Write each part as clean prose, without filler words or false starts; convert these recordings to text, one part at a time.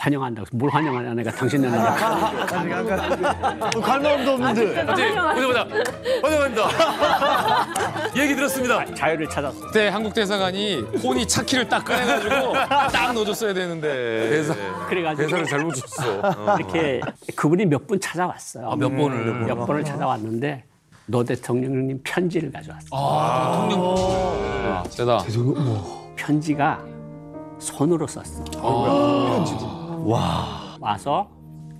환영한다고. 뭘 환영하냐, 내가 당신네 나라. 갈 마음도 없는데. 보자. 환영합니다. 얘기 들었습니다. 자유를 찾았어. 그때 한국 대사관이 혼이 차키를 딱 꺼내가지고 딱 넣어줬어야 되는데. 그래가지고 대사를 잘못 줬어. 이렇게 그분이 몇 분 찾아왔어요. 몇 번을? 몇 번을 찾아왔는데 노 대통령님 편지를 가져왔어요. 대통령. 세다. 편지가 손으로 썼어. 와서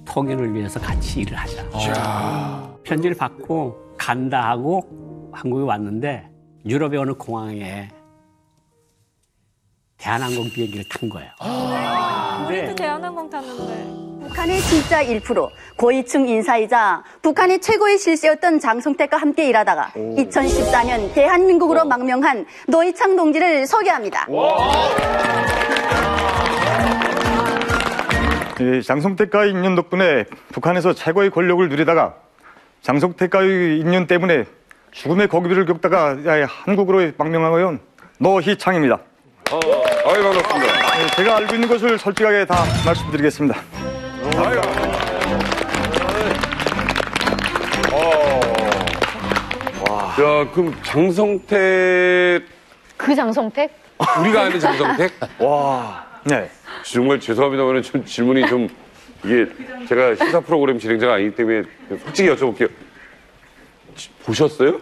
통일을 위해서 같이 일을 하자. 편지를 받고 간다 하고 한국에 왔는데 유럽에 어느 공항에 대한항공 비행기를 탄 거예요. 우리도 대한항공 탔는데. 북한의 진짜 1%, 고위층 인사이자 북한의 최고의 실세였던 장성택과 함께 일하다가 2014년 대한민국으로 망명한 노이창 동지를 소개합니다. 장성택과의 인연 덕분에 북한에서 최고의 권력을 누리다가 장성택과의 인연 때문에 죽음의 고비를 겪다가 한국으로 망명하게 온 노희창입니다. 아유, 반갑습니다. 제가 알고 있는 것을 솔직하게 다 말씀드리겠습니다. 야, 그럼 장성택. 그 장성택? 우리가 아는 장성택? 와. 네. 정말 죄송합니다만 좀 질문이 좀 이게 제가 시사 프로그램 진행자가 아니기 때문에 솔직히 여쭤볼게요. 보셨어요?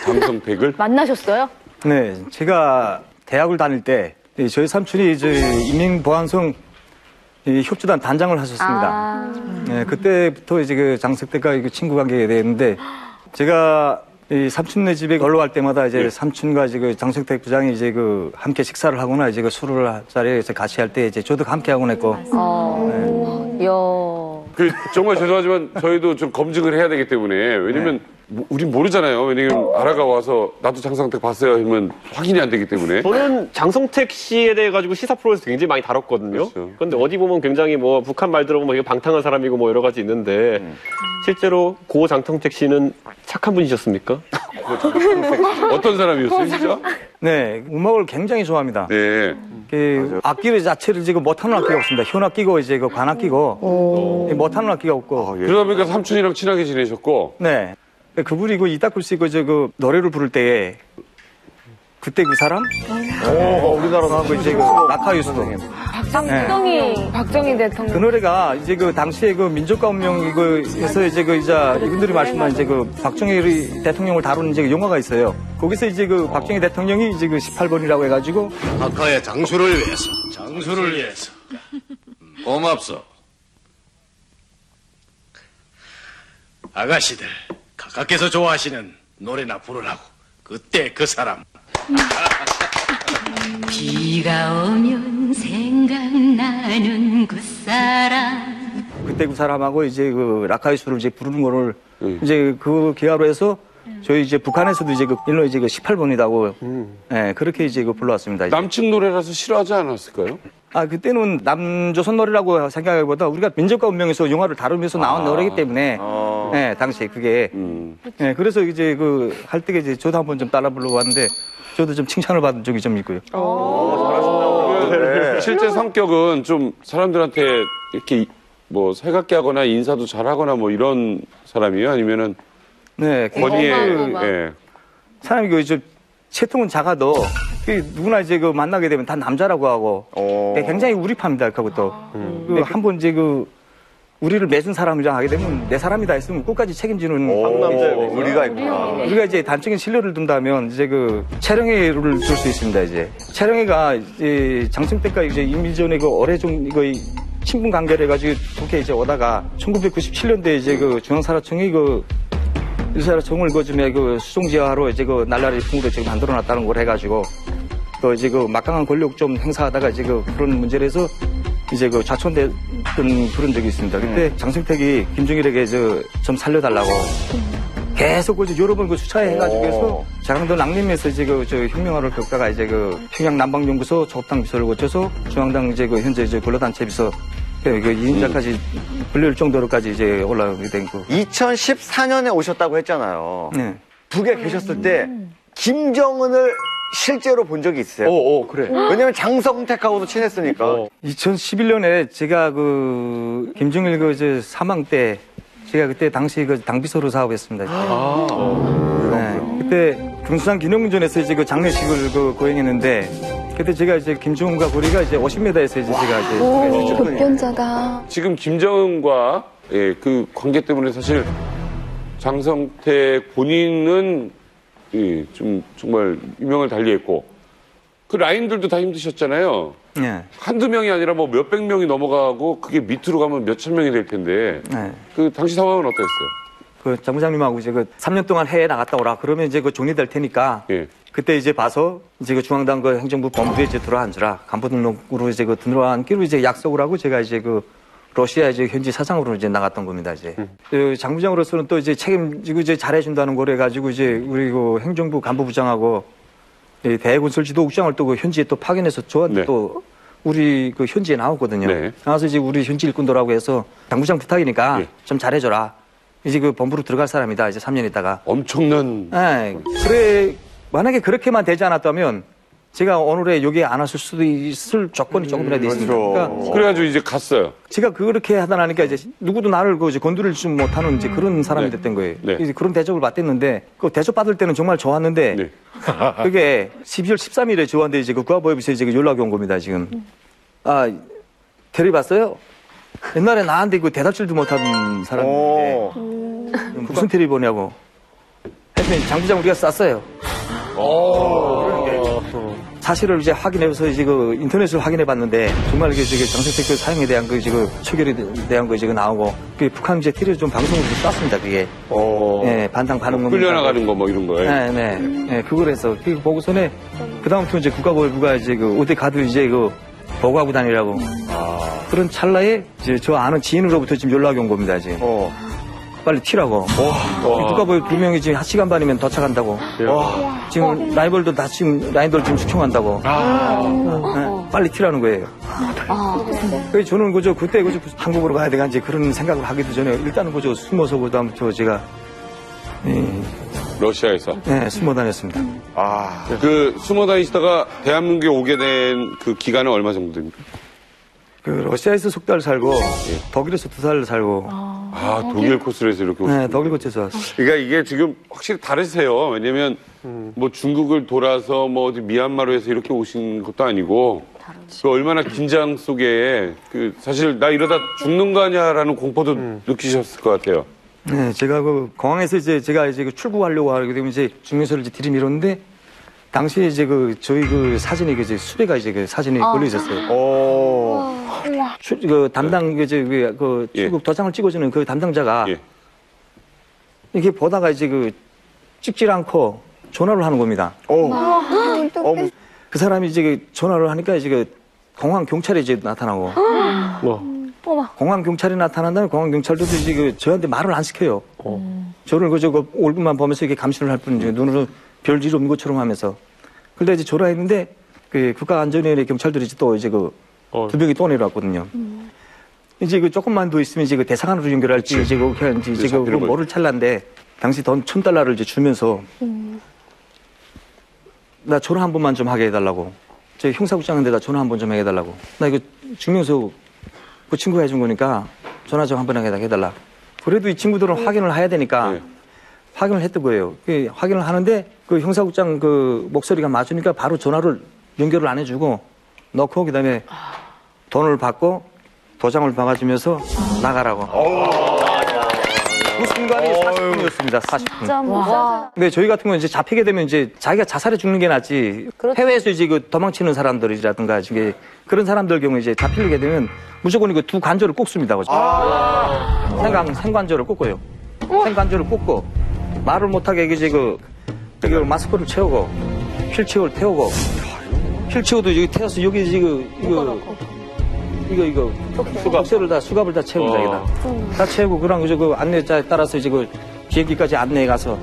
장성택을? 만나셨어요? 네. 제가 대학을 다닐 때 저희 삼촌이 인민보안성 협조단 단장을 하셨습니다. 네, 그때부터 이제 그 장성택과 친구 관계가 됐는데 제가 이 삼촌네 집에 놀러 갈 때마다 이제 삼촌과 이제 그 장성택 부장이 이제 함께 식사를 하거나 이제 술을 한 자리에서 같이 할 때 이제 저도 함께 하곤 했고. 정말 죄송하지만 저희도 좀 검증을 해야 되기 때문에 왜냐면 우린 모르잖아요. 왜냐면 아라가 와서 나도 장성택 봤어요 하면 확인이 안 되기 때문에. 저는 장성택 씨에 대해 가지고 시사 프로에서 굉장히 많이 다뤘거든요. 그렇죠. 그런데 어디 보면 굉장히 북한 말 들어보면 되게 방탕한 사람이고 여러 가지 있는데 실제로 고 장성택 씨는 착한 분이셨습니까? 어떤 사람이었어요, 진짜? 네, 음악을 굉장히 좋아합니다. 네. 악기 자체를 지금 못하는 악기가 없습니다. 현악기고 이제 관악기고 못하는 악기가 없고. 그러다 보니까 삼촌이랑 친하게 지내셨고. 네. 그분이 이따글 씨 노래를 부를 때 그때 그 사람? 우리나라 하고 이제 낙하유수도. 박정희 대통령. 그 노래가 이제 당시에 민족가 운명에서 이제 이분들이 말씀한 이제 박정희 대통령을 다루는 이제 영화가 있어요. 거기서 이제 박정희 대통령이 이제 18번이라고 해가지고 아까의 장수를 위해서. 고맙소. 아가씨들, 각각께서 좋아하시는 노래나 부르라고. 그때 그 사람. 비가 오면 생각나는 그 사람. 그때 그 사람하고 이제 라카이수를 이제 부르는 거를 이제 그 기하로 해서 저희 이제 북한에서도 이제 일로 이제 18번이라고 네, 그렇게 이제 불러왔습니다. 이제. 남측 노래라서 싫어하지 않았을까요? 그때는 남조선 노래라고 생각하기보다 우리가 민족가 운명에서 영화를 다루면서 나온 노래이기 때문에 네, 당시에 그게 네, 그래서 이제 할 때 이제 저도 한번 좀 따라 불러봤는데 저도 좀 칭찬을 받은 적이 좀 있고요. 잘하신다고. 실제 성격은 좀 사람들한테 이렇게 살갑게 하거나 인사도 잘하거나 이런 사람이에요? 아니면은 네, 권위에 사람이 체통은 작아도 누구나 이제 만나게 되면 다 남자라고 하고 굉장히 우리파입니다. 그것도 한번 이제 우리를 맺은 사람이랑 하게 되면 내 사람이다 했으면 끝까지 책임지는 우리가 있구나. 우리가 이제 단적인 신뢰를 둔다면 이제 채령회를 줄 수 있습니다. 이제 채령회가 이제 장성택과 이제 임일전에 오래전 친분 관계를 해가지고 그렇게 이제 오다가 1997년도에 이제 중앙사라청이 일사라청을 수송지하로 이제 날라리 풍으로 지금 만들어놨다는 걸 해가지고 또 이제 막강한 권력 좀 행사하다가 이제 그런 문제를 해서 이제 좌천됐던 그런 적이 있습니다. 그때 장성택이 김정일에게 좀 살려달라고 계속 여러 번 수차에 해가지고 해서 자강도 낭림에서 이제 혁명화를 겪다가 이제 평양 남방연구소 조업당 비서를 거쳐서 중앙당 이제 현재 근로단체 비서 2인자까지 불릴 정도로까지 이제 올라가게 된 거. 2014년에 오셨다고 했잖아요. 네. 북에 계셨을 때 김정은을 실제로 본 적이 있어요. 그래. 왜냐면 장성택하고도 친했으니까. 2011년에 제가 그 김정일 그 사망 때 제가 그때 당시 그 당비서로 사업했습니다. 네, 그때 금수산 기념군전에서 이제 그 장례식을 그 거행했는데 그때 제가 이제 김정은과 거리가 이제 50m에서 이제 제가 이제 급변자다. 지금 김정은과 예, 그 관계 때문에 사실 장성택 본인은 예, 좀 정말 유명을 달리했고 그 라인들도 다 힘드셨잖아요. 네. 한두 명이 아니라 뭐 몇백 명이 넘어가고 그게 밑으로 가면 몇천 명이 될 텐데 네. 그 당시 상황은 어떠셨어요? 그 장부장님하고 이제 그 3년 동안 해외에 나갔다 오라 그러면 이제 그 종료될 테니까 예. 그때 이제 봐서 이제 그 중앙당 그 행정부 본부에 이제 들어앉으라 간부 등록으로 이제 그 들어앉기로 이제 약속을 하고 제가 이제 그 러시아 이제 현지 사장으로 이제 나갔던 겁니다 이제. 그 장부장으로서는 또 이제 책임지고 이제 잘해준다는 거래 가지고 이제 우리 그 행정부 간부부장하고 대군설지도국장을 또 그 현지에 또 파견해서 저한테 네. 또 우리 그 현지에 나왔거든요. 네. 나와서 이제 우리 현지 일꾼들하고 해서 당부장 부탁이니까 네. 좀 잘해줘라. 이제 그 본부로 들어갈 사람이다. 이제 3년 있다가. 엄청난. 네. 그래 만약에 그렇게만 되지 않았다면 제가 오늘에 여기에 안 왔을 수도 있을 조건이 조금이라도 있습니다. 그러니까 그래가지고 이제 갔어요. 제가 그렇게 하다 나니까 이제 누구도 나를 그 이제 건드릴 줄 못하는 이제 그런 사람이 네. 됐던 거예요. 네. 이제 그런 대접을 받았는데 그 대접 받을 때는 정말 좋았는데 네. 그게 12월 13일에 저한테 이제 그 국가보협에서 이제 그 연락이 온 겁니다 지금. 아 테레비 봤어요? 옛날에 나한테 그 대답질도 못하던 사람인데 무슨 테레비 보냐고. 했더니 장부장 우리가 쐈어요. 사실을 이제 확인해서 이제 그 인터넷을 확인해 봤는데 정말 이게 장성택 그 사형에 대한 그 지금 처결에 대한 거 지금 나오고 그 북한 이제 TV에서 좀 방송을 좀 쐈습니다 그게. 예, 반당 반응 끌려나가는 거 뭐 이런 거예요. 네, 그걸 해서 그 보고서에 그 다음부터 이제 국가보훈부가 이제 그 어디 가도 이제 그 보고하고 다니라고. 그런 찰나에 이제 저 아는 지인으로부터 지금 연락이 온 겁니다 지금. 빨리 튀라고. 국가보훈 2명이 지금 1시간 반이면 도착한다고. 지금 라이벌도 다 지금 라인들 지금 숙청한다고. 네, 빨리 튀라는 거예요. 그래서 저는 그저 그때 그저 한국으로 가야 되가 이제 그런 생각을 하기도 전에 일단은 그저 숨어서 그다음부터 제가 러시아에서. 네, 숨어 다녔습니다. 그 숨어 다니시다가 대한민국에 오게 된 그 기간은 얼마 정도 됩니까? 그 러시아에서 석 달 살고 독일에서 2달 살고. 독일 코스에서 이렇게 오셨어요. 네, 독일 코스에서 왔어요. 그러니까 이게 지금 확실히 다르세요. 왜냐면 뭐 중국을 돌아서 뭐 어디 미얀마로 해서 이렇게 오신 것도 아니고 그 얼마나 긴장 속에 그 사실 나 이러다 죽는 거 아니야라는 공포도 느끼셨을 것 같아요. 네, 제가 그 공항에서 이제 제가 이제 그 출국하려고 하게 되면 이제 증명서를 이제 들이밀었는데 당시에 이제 그 저희 그 사진이 그 이제 수배가 이제 그 사진이 걸려 있었어요. 그 담당 그 출국 도장을 찍어주는 그 담당자가 이게 보다가 이제 그 찍질 않고 전화를 하는 겁니다. 그 사람이 이제 그 전화를 하니까 이제 그 공항 경찰이 이제 나타나고. 공항 경찰이 나타난다면 공항 경찰도 이제 그 저한테 말을 안 시켜요. 저를 그저 그 얼굴만 보면서 이렇게 감시를 할 뿐이지 눈으로 별일 없는 것처럼 하면서. 그런데 이제 전화했는데 그 국가안전위원회 경찰들이 또 이제 그 두 명이 또 내려왔거든요. 이제 그 조금만 더 있으면 이제 그 대사관으로 연결할지 이제 그 뭐를 찰란데 당시 돈 $1,000를 이제 주면서 나 전화 한 번만 좀 하게 해달라고. 저 형사국장인데다 전화 한 번 좀 해달라고. 나 이거 증명서 그 친구가 해준 거니까 전화 좀 한 번 해달라. 그래도 이 친구들은 확인을 해야 되니까 확인을 했던 거예요. 그 확인을 하는데 그 형사국장 그 목소리가 맞으니까 바로 전화를 연결을 안 해주고 넣고 그다음에 돈을 받고 도장을 박아주면서 나가라고. 그 순간이 40분이었습니다. 40분. 근데 저희 같은 경우는 이제 잡히게 되면 이제 자기가 자살해 죽는 게 낫지. 해외에서 이제 그 도망치는 사람들이라든가 이게 그런 사람들 경우에 이제 잡히게 되면 무조건 이거 두 관절을 꼽습니다. 생관절을 꼽고요. 생관절을 꼽고 말을 못하게 이제 그 마스크를 채우고 휠체어를 태우고 휠체어도 여기 태워서 여기 이거 수갑을 다 채웁니다. 여기다 다 채우고 그랑 그 안내자에 따라서 이제 그 비행기까지 안내해 가서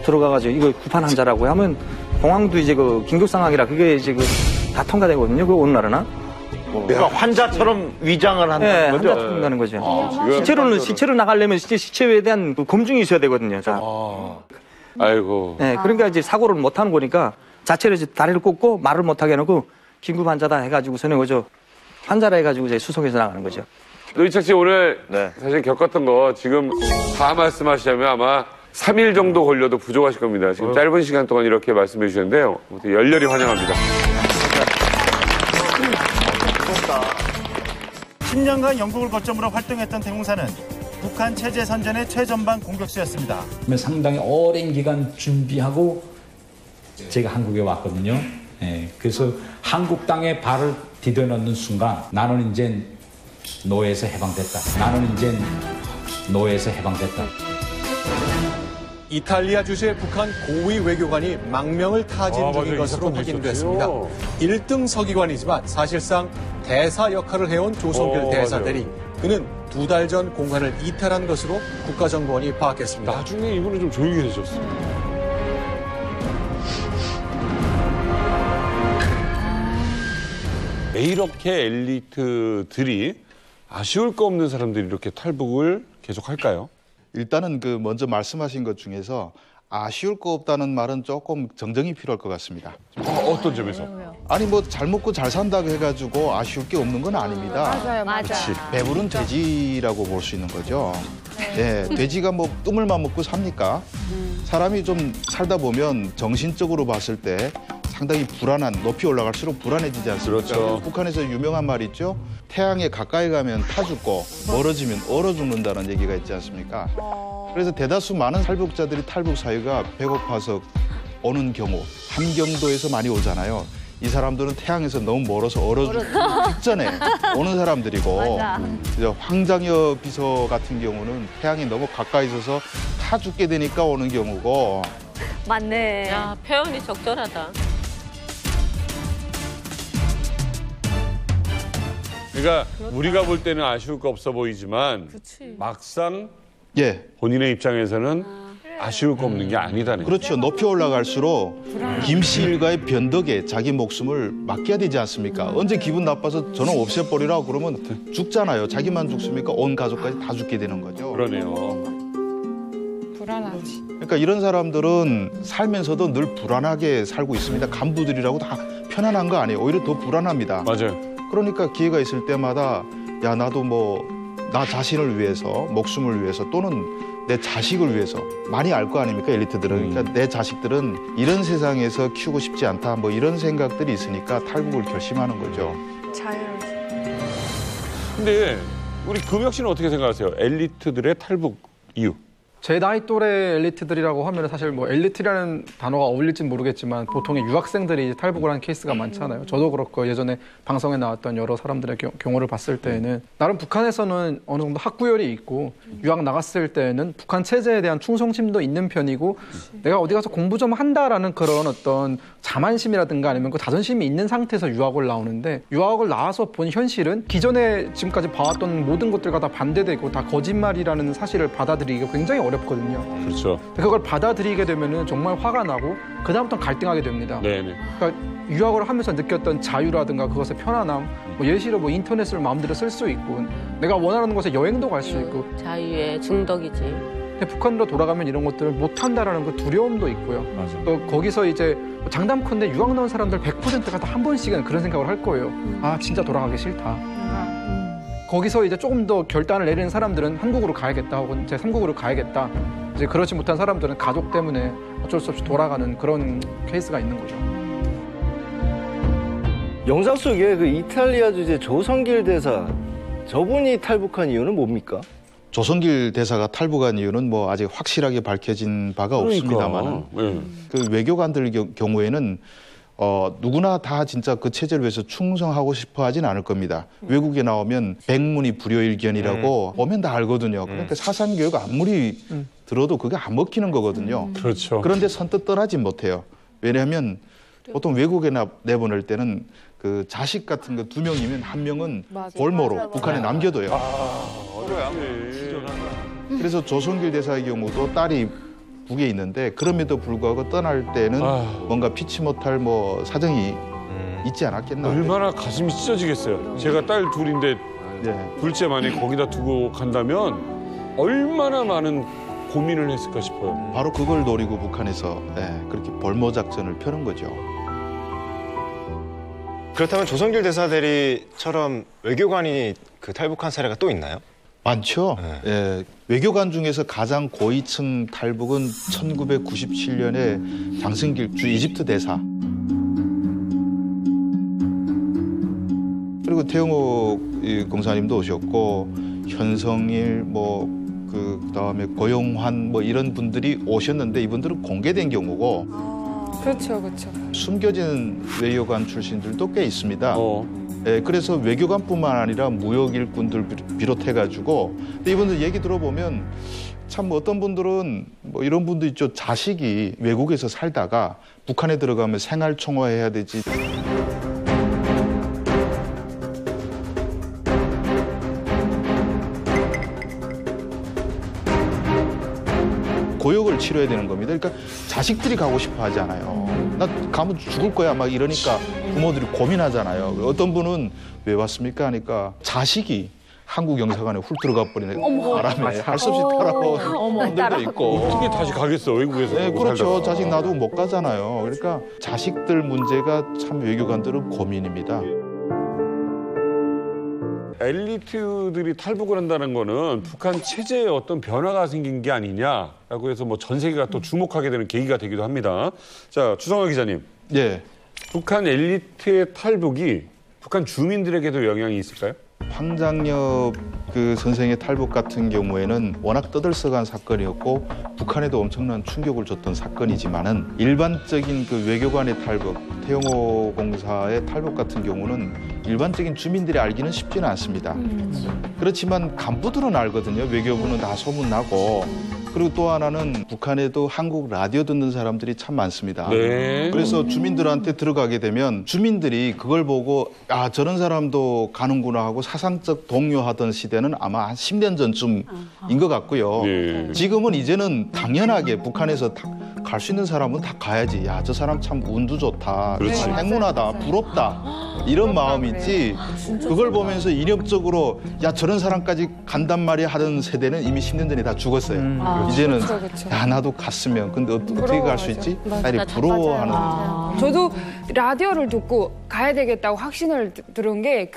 들어가가지고 이거 구판 환자라고 하면 공항도 이제 그 긴급 상황이라 그게 이제 그 다 통과되거든요. 그 어느 나라나. 그러니까 환자처럼 위장을 한다는 거죠? 환자처럼 한다는 거죠. 시체로 나가려면 시체에 대한 그 검증이 있어야 되거든요. 아이고. 네, 그러니까 이제 사고를 못 하는 거니까 자체로 이제 다리를 꽂고 말을 못하게 해놓고 긴급 환자다 해가지고 선행거죠. 환자라 해가지고 이제 수송해서 나가는 거죠. 노희창 씨 오늘 사실 겪었던 거 지금 다 말씀하시자면 아마 3일 정도 걸려도 부족하실 겁니다. 지금 짧은 시간 동안 이렇게 말씀해 주셨는데요. 열렬히 환영합니다. 10년간 영국을 거점으로 활동했던 대공사는 북한 체제 선전의 최전방 공격수였습니다. 상당히 오랜 기간 준비하고 제가 한국에 왔거든요. 그래서 한국 땅에 발을 디뎌넣는 순간 나는 이제 노예에서 해방됐다. 나는 이제 노예에서 해방됐다. 이탈리아 주재 북한 고위 외교관이 망명을 타진 중인 것으로 확인됐습니다. 1등 서기관이지만 사실상 대사 역할을 해온 조성길 대사들이 그는 2달 전 공간을 이탈한 것으로 국가정보원이 파악했습니다. 나중에 이분은 좀 조용히 해주셨어요. 왜 이렇게 엘리트들이 아쉬울 거 없는 사람들이 이렇게 탈북을 계속할까요? 일단은 그 먼저 말씀하신 것 중에서 아쉬울 거 없다는 말은 조금 정정이 필요할 것 같습니다. 어떤 점에서? 아니 뭐 잘 먹고 잘 산다고 해가지고 아쉬울 게 없는 건 아닙니다. 맞아요. 배부른 돼지라고 볼 수 있는 거죠. 네, 돼지가 뭐 뜸을만 먹고 삽니까? 사람이 좀 살다 보면 정신적으로 봤을 때 상당히 불안한, 높이 올라갈수록 불안해지지 않습니까? 그렇죠. 북한에서 유명한 말 있죠? 태양에 가까이 가면 타 죽고 멀어지면 얼어 죽는다는 얘기가 있지 않습니까? 그래서 대다수 많은 탈북자들이 탈북 사유가 배고파서 오는 경우, 함경도에서 많이 오잖아요. 이 사람들은 태양에서 너무 멀어서 얼어 죽기 직전에 오는 사람들이고 황장여 비서 같은 경우는 태양이 너무 가까이 있어서 타 죽게 되니까 오는 경우고. 맞네. 야, 표현이 적절하다. 그러니까 우리가 볼 때는 아쉬울 거 없어 보이지만 막상 본인의 입장에서는 아쉬울 거 없는 게 아니다네. 그렇죠. 높이 올라갈수록 김씨 일가의 변덕에 자기 목숨을 맡겨야 되지 않습니까? 언제 기분 나빠서 저는 없애버리라고 그러면 죽잖아요. 자기만 죽습니까? 온 가족까지 다 죽게 되는 거죠. 그러네요. 불안하지. 그러니까 이런 사람들은 살면서도 늘 불안하게 살고 있습니다. 간부들이라고 다 편안한 거 아니에요. 오히려 더 불안합니다. 맞아요. 그러니까 기회가 있을 때마다 야 나도 뭐 나 자신을 위해서 목숨을 위해서 또는 내 자식을 위해서 많이 알 거 아닙니까 엘리트들은. 그러니까 내 자식들은 이런 세상에서 키우고 싶지 않다 뭐 이런 생각들이 있으니까 탈북을 결심하는 거죠. 근데 우리 금혁 씨는 어떻게 생각하세요? 엘리트들의 탈북 이유? 제 나이 또래 엘리트들이라고 하면 사실 뭐 엘리트라는 단어가 어울릴진 모르겠지만 보통의 유학생들이 탈북을 한 케이스가 많잖아요. 저도 그렇고 예전에 방송에 나왔던 여러 사람들의 경우를 봤을 때에는 나름 북한에서는 어느 정도 학구열이 있고 유학 나갔을 때에는 북한 체제에 대한 충성심도 있는 편이고 내가 어디 가서 공부 좀 한다라는 그런 어떤 자만심이라든가 아니면 그 자존심이 있는 상태에서 유학을 나오는데 유학을 나와서 본 현실은 기존에 지금까지 봐왔던 모든 것들과 다 반대되고 다 거짓말이라는 사실을 받아들이기가 굉장히 어렵거든요. 그렇죠. 그걸 받아들이게 되면은 정말 화가 나고 그다음부터 갈등하게 됩니다. 네네. 그러니까 유학을 하면서 느꼈던 자유라든가 그것의 편안함, 뭐 예시로 뭐 인터넷을 마음대로 쓸 수 있고 내가 원하는 곳에 여행도 갈 수 있고 자유의 중독이지. 근데 북한으로 돌아가면 이런 것들을 못한다라는 그 두려움도 있고요. 맞아. 또 거기서 이제 장담컨대 유학 나온 사람들 100%가 다 한 번씩은 그런 생각을 할 거예요. 아 진짜 돌아가기 싫다. 거기서 이제 조금 더 결단을 내리는 사람들은 한국으로 가야겠다 혹은 제3국으로 가야겠다. 이제 그렇지 못한 사람들은 가족 때문에 어쩔 수 없이 돌아가는 그런 케이스가 있는 거죠. 영상 속에 그 이탈리아 주재 조성길 대사 저분이 탈북한 이유는 뭡니까? 조성길 대사가 탈북한 이유는 뭐 아직 확실하게 밝혀진 바가 없습니다만 그 외교관들 경우에는 누구나 다 진짜 그 체제를 위해서 충성하고 싶어 하진 않을 겁니다. 외국에 나오면 백문이 불여일견이라고 보면 다 알거든요. 그러니까 사상교육 아무리 들어도 그게 안 먹히는 거거든요. 그렇죠. 그런데 선뜻 떠나지 못해요. 왜냐하면 보통 외국에 내보낼 때는 그 자식 같은 거 2명이면 1명은 볼모로 북한에 남겨둬요. 그래서 조성길 대사의 경우도 딸이 북에 있는데 그럼에도 불구하고 떠날 때는 뭔가 피치 못할 뭐 사정이 있지 않았겠나. 얼마나 가슴이 찢어지겠어요. 제가 딸 둘인데 둘째 만약에 거기다 두고 간다면 얼마나 많은 고민을 했을까 싶어요. 바로 그걸 노리고 북한에서 그렇게 벌모 작전을 펴는 거죠. 그렇다면 조성길 대사 대리처럼 외교관이 그 탈북한 사례가 또 있나요? 많죠. 예, 외교관 중에서 가장 고위층 탈북은 1997년에 장승길 주 이집트 대사. 그리고 태영호 공사님도 오셨고 현성일 그다음에 고용환 이런 분들이 오셨는데 이분들은 공개된 경우고 그렇죠, 그렇죠. 숨겨진 외교관 출신들도 꽤 있습니다. 그래서 외교관뿐만 아니라 무역 일꾼들 비롯해가지고 이분들 얘기 들어보면 참 어떤 분들은 이런 분도 있죠. 자식이 외국에서 살다가 북한에 들어가면 생활 총화해야 되지. 고역을 치러야 되는 겁니다. 그러니까 자식들이 가고 싶어 하잖아요. 나 가면 죽을 거야 막 이러니까 부모들이 고민하잖아요. 어떤 분은 왜 왔습니까 하니까 자식이 한국 영사관에 훌 들어가 버리네. 바람에 할 수 없이 따라오는 분들도 있고. 어떻게 다시 가겠어 외국에서. 네, 그렇죠. 살다가. 자식 놔두고 못 가잖아요. 그러니까 자식들 문제가 참 외교관들은 고민입니다. 엘리트들이 탈북을 한다는 거는 북한 체제에 어떤 변화가 생긴 게 아니냐라고 해서 전 세계가 또 주목하게 되는 계기가 되기도 합니다. 자, 추성화 기자님. 예. 북한 엘리트의 탈북이 북한 주민들에게도 영향이 있을까요? 황장엽 선생의 탈북 같은 경우에는 워낙 떠들썩한 사건이었고 북한에도 엄청난 충격을 줬던 사건이지만은 일반적인 외교관의 탈북, 태영호 공사의 탈북 같은 경우는 일반적인 주민들이 알기는 쉽지는 않습니다. 그렇지만 간부들은 알거든요. 외교부는 다 소문나고. 그리고 또 하나는 북한에도 한국 라디오 듣는 사람들이 참 많습니다. 네. 그래서 주민들한테 들어가게 되면 주민들이 그걸 보고 저런 사람도 가는구나 하고 사상적 동요하던 시대는 아마 한 10년 전쯤인 것 같고요. 네. 지금은 이제는 당연하게 북한에서 갈 수 있는 사람은 다 가야지. 저 사람 참 운도 좋다. 그렇지. 행운하다. 부럽다. 이런 마음이지. 그걸 보면서 이념적으로 저런 사람까지 간단 말이야 하던 세대는 이미 10년 전에 다 죽었어요. 이제는 그쵸. 나도 갔으면. 근데 어떻게 갈 수 있지? 딸이 부러워하는. 저도 라디오를 듣고 가야 되겠다고 확신을 들은 게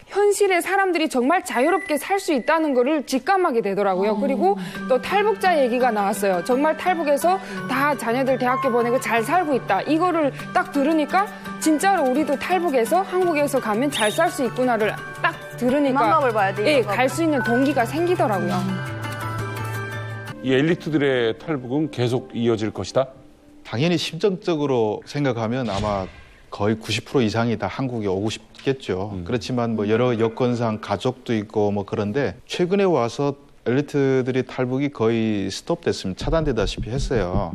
현실의 사람들이 정말 자유롭게 살 수 있다는 거를 직감하게 되더라고요. 그리고 또 탈북자 얘기가 나왔어요. 정말 탈북해서 다 자녀들 대학교 보내고 잘 살고 있다. 이거를 딱 들으니까 진짜로 우리도 탈북해서 한국에서 가면 잘 살 수 있구나를 딱 들으니까 희망감을 봐야 돼. 갈 수 있는 동기가 생기더라고요. 이 엘리트들의 탈북은 계속 이어질 것이다? 당연히 심정적으로 생각하면 아마 거의 90% 이상이 다 한국에 오고 싶겠죠. 그렇지만 여러 여건상 가족도 있고 그런데 최근에 와서 엘리트들이 탈북이 거의 스톱됐습니다. 차단되다시피 했어요.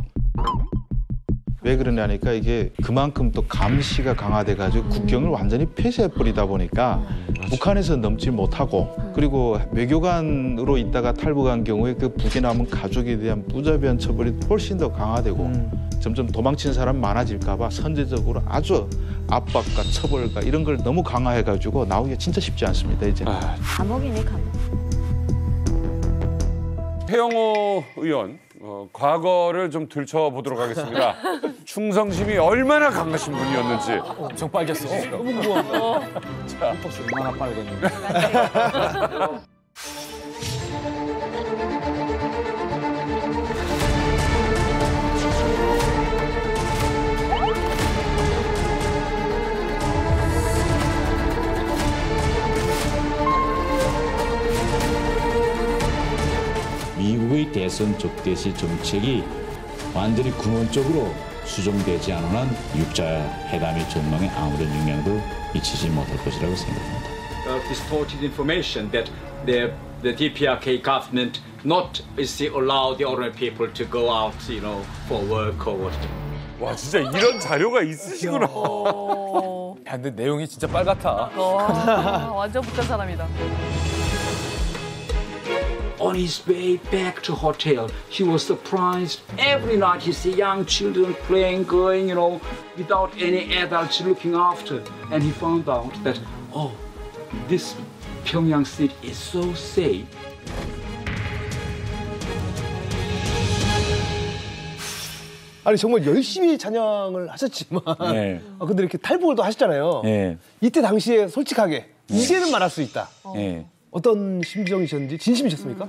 왜 그러냐니까 이게 그만큼 또 감시가 강화돼가지고 국경을 완전히 폐쇄해버리다 보니까 북한에서 넘지 못하고 그리고 외교관으로 있다가 탈북한 경우에 북에 남은 가족에 대한 무자비한 처벌이 훨씬 더 강화되고 점점 도망친 사람 많아질까 봐 선제적으로 아주 압박과 처벌과 이런 걸 너무 강화해가지고 나오기가 진짜 쉽지 않습니다, 이제. 감옥이네, 감옥. 태영호 의원, 과거를 좀 들춰보도록 하겠습니다. 충성심이 얼마나 강하신 분이었는지. 엄청 빨겠어. 너무 궁금하다. 자, 버스 얼마나 빨겠는데. 미국의 대선 적대시 정책이 완전히 근원적으로 수정되지 않은 한 6자 회담의 전망에 아무런 영향도 미치지 못할 것이라고 생각합니다. Distorted information that the DPRK government not allow the ordinary people to go out, for work or what. 와, 진짜 이런 자료가 있으시구나. 야, 근데 내용이 진짜 빨갛다. 완전 북한 사람이다. On his way back to hotel, he was surprised. Every night he see young children playing, going, without any adults looking after. And he found out that, this Pyongyang city is so safe. 아니 정말 열심히 찬양을 하셨지만 네. 근데 이렇게 탈북을 또 하셨잖아요. 네. 이때 당시에 솔직하게 이제는 말할 수 있다. 네. 어떤 심정이셨는지 진심이셨습니까?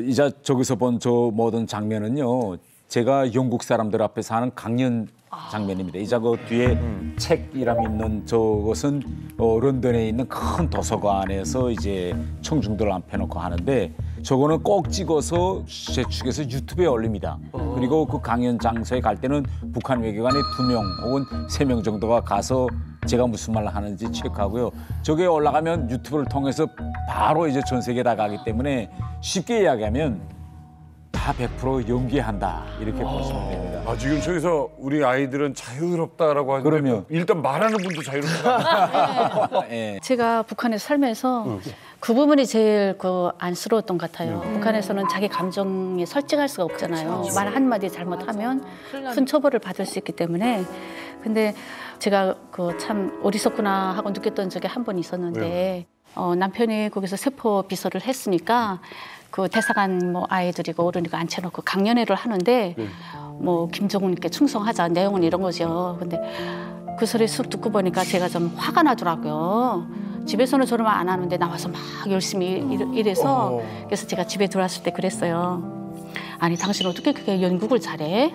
이제 저기서 본 저 모든 장면은요. 제가 영국 사람들 앞에서 하는 강연 장면입니다. 이제 그 뒤에 책 이름 있는 저것은 런던에 있는 큰 도서관에서 이제 청중들 앞에 놓고 하는데 저거는 꼭 찍어서 제축해서 유튜브에 올립니다. 그리고 그 강연 장소에 갈 때는 북한 외교관이 2명 혹은 3명 정도가 가서 제가 무슨 말을 하는지 체크하고요. 저게 올라가면 유튜브를 통해서 바로 이제 전 세계에 다 가기 때문에 쉽게 이야기하면 다 100% 연기한다 이렇게 보시면 됩니다. 아, 지금 저기서 우리 아이들은 자유롭다라고 하는데 그러면 일단 말하는 분도 자유롭다. 네. 제가 북한에서 살면서 그 부분이 제일 안쓰러웠던 것 같아요. 북한에서는 자기 감정에 설득할 수가 없잖아요. 말 한마디 잘못하면 큰 처벌을 받을 수 있기 때문에. 근데 제가 참 어리석구나 하고 느꼈던 적이 한 번 있었는데 남편이 거기서 세포 비서를 했으니까 그 대사관 아이들이고 어른이고 앉혀놓고 강연회를 하는데 김정은께 충성하자 내용은 이런 거죠. 근데 그 소리 쑥 듣고 보니까 제가 좀 화가 나더라고요. 집에서는 저런 말 안 하는데 나와서 막 열심히 일해서 그래서 제가 집에 들어왔을 때 그랬어요. 아니 당신 어떻게 그렇게 연극을 잘해?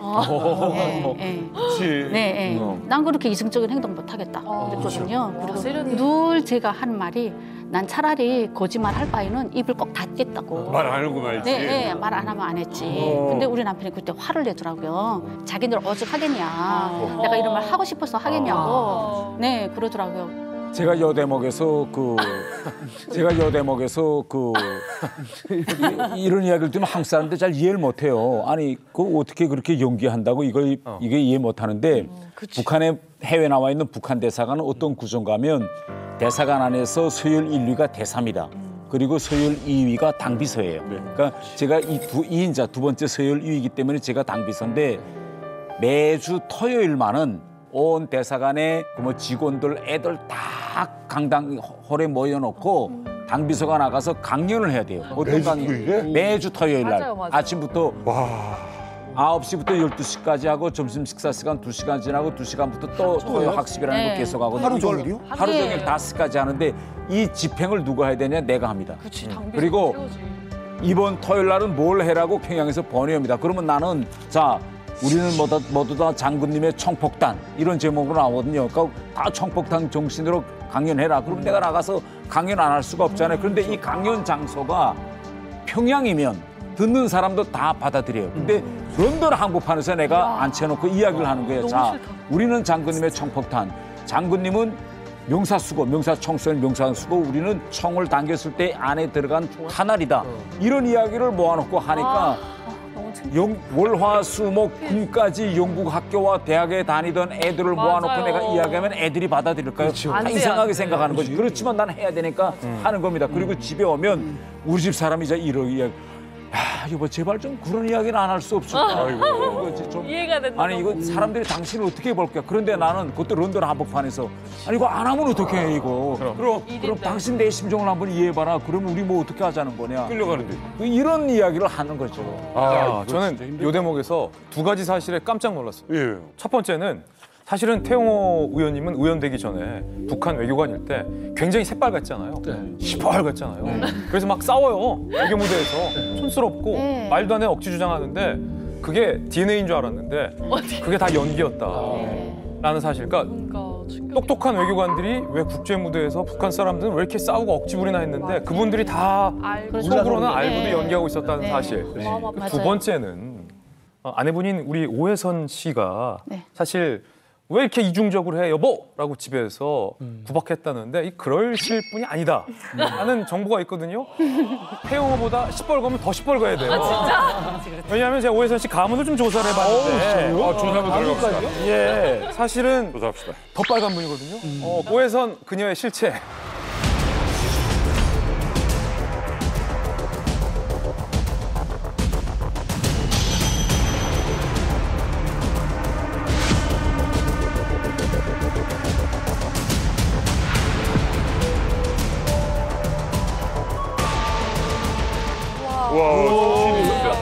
그렇지. 네, 난 그렇게 이성적인 행동 못 하겠다 그랬거든요. 그리고 늘 제가 하는 말이 난 차라리 거짓말 할 바에는 입을 꼭 닫겠다고. 말 안 하고 말지. 네, 말 안 하면 안 했지. 근데 우리 남편이 그때 화를 내더라고요. 자기들 오죽하겠냐. 내가 이런 말 하고 싶어서 하겠냐고. 네, 그러더라고요. 제가 여 대목에서 이런 이야기를 들으면 한국 사람들 잘 이해를 못해요. 아니 어떻게 그렇게 연기한다고 이게 이해 못하는데 북한에 해외 나와 있는 북한 대사관은 어떤 구조인가면 대사관 안에서 서열 1위가 대사입니다. 그리고 서열 2위가 당비서예요. 그러니까 제가 이 2인자 두 번째 서열 2위이기 때문에 제가 당비서인데 매주 토요일만은 온 대사관의 직원들, 애들 다 강당홀에 모여놓고 당비서가 나가서 강연을 해야 돼요. 어떤 강연? 매주 토요일 날. 맞아요. 아침부터 9시부터 12시까지 하고 점심 식사 시간 2시간 지나고 2시간부터 또 토요 학습이라는 거 계속하고 하루 종일이요? 하루 종일 5시까지 하는데 이 집행을 누가 해야 되냐? 내가 합니다. 그리고 이번 토요일 날은 뭘 해라고 평양에서 번외합니다. 그러면 나는 우리는 모두 다 장군님의 청폭단 이런 제목으로 나오거든요. 그러니까 다 청폭탄 정신으로 강연해라. 그럼 내가 나가서 강연 안 할 수가 없잖아요. 그런데 이 강연 장소가 평양이면 듣는 사람도 다 받아들여요. 근데 런던 한복판에서 내가 앉혀놓고 이야기를 하는 거예요. 우리는 장군님의 청폭탄. 장군님은 명사수고, 명사청소년 명사수고 우리는 총을 당겼을 때 안에 들어간 탄알이다. 이런 이야기를 모아놓고 하니까 월화수목 금까지 영국 학교와 대학에 다니던 애들을 모아놓고 내가 이야기하면 애들이 받아들일까요? 다 이상하게 생각하는 거지. 그렇지만 난 해야 되니까 하는 겁니다. 그리고 집에 오면 우리 집 사람이 이제 이런 이야기. 야, 여보 제발 좀 그런 이야기는 안 할 수 없을까? 이해가 된다. 아니 이거 사람들이 당신을 어떻게 볼까? 그런데 나는 그것도 런던 한복판에서 아니 이거 안 하면 어떻게 해 이거? 그럼 당신 내 심정을 한번 이해해봐라. 그러면 우리 뭐 어떻게 하자는 거냐? 끌려가는데. 이런 이야기를 하는 거죠. 저는 요 대목에서 두 가지 사실에 깜짝 놀랐어요. 예. 첫 번째는 사실은 태용호 의원님은 의원 되기 전에 북한 외교관일 때 굉장히 새빨갛잖아요. 시뻘겋잖아요. 그래서 막 싸워요. 외교 무대에서 촌스럽고 말도 안 해 억지 주장하는데 그게 DNA인 줄 알았는데 그게 다 연기였다라는 사실. 그러니까 똑똑한 외교관들이 왜 국제 무대에서 북한 사람들은 왜 이렇게 싸우고 억지 부리나 했는데 그분들이 다 속으로는 알고도 연기하고 있었다는 사실. 두 번째는 아내분인 우리 오해선 씨가 사실 왜 이렇게 이중적으로 해 여보라고 집에서 구박했다는데 그러실 분이 아니다 라는 정보가 있거든요. 태용호보다 시뻘겋으면 더 시뻘겋어야 돼요. 왜냐하면 제가 오해선 씨 가문을 좀 조사를 해봤는데 조사 한번 들어갑시다. 예, 사실은 조사합시다. 더 빨간 분이거든요. 오해선 그녀의 실체.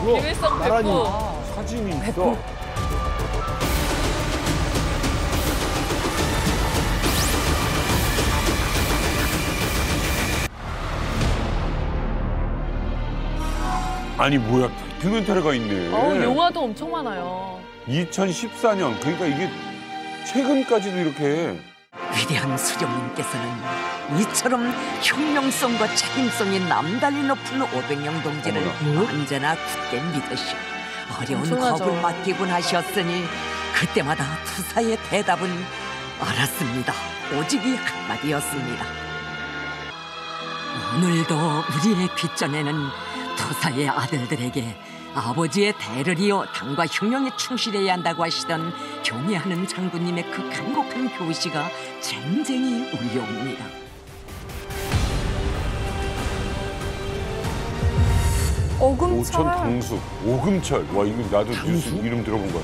비밀성 사진이 있어. 아니 뭐야 다큐멘터리가 있네. 영화도 엄청 많아요. 2014년 그러니까 이게 최근까지도 이렇게 위대한 수령님께서는 이처럼 혁명성과 책임성이 남달리 높은 500명 동지를 언제나 굳게 믿으시고 어려운 엄청나죠. 겁을 맡기곤 하셨으니 그때마다 투사의 대답은 알았습니다. 오직이 한마디였습니다. 오늘도 우리의 뒷전에는 투사의 아들들에게 아버지의 대를 이어 당과 혁명에 충실해야 한다고 하시던 경애하는 장군님의 그 간곡한 교시가 쟁쟁이 울려옵니다. 오천 당숙, 오금철. 와 이거 나도 뉴스 이름 들어본 거야.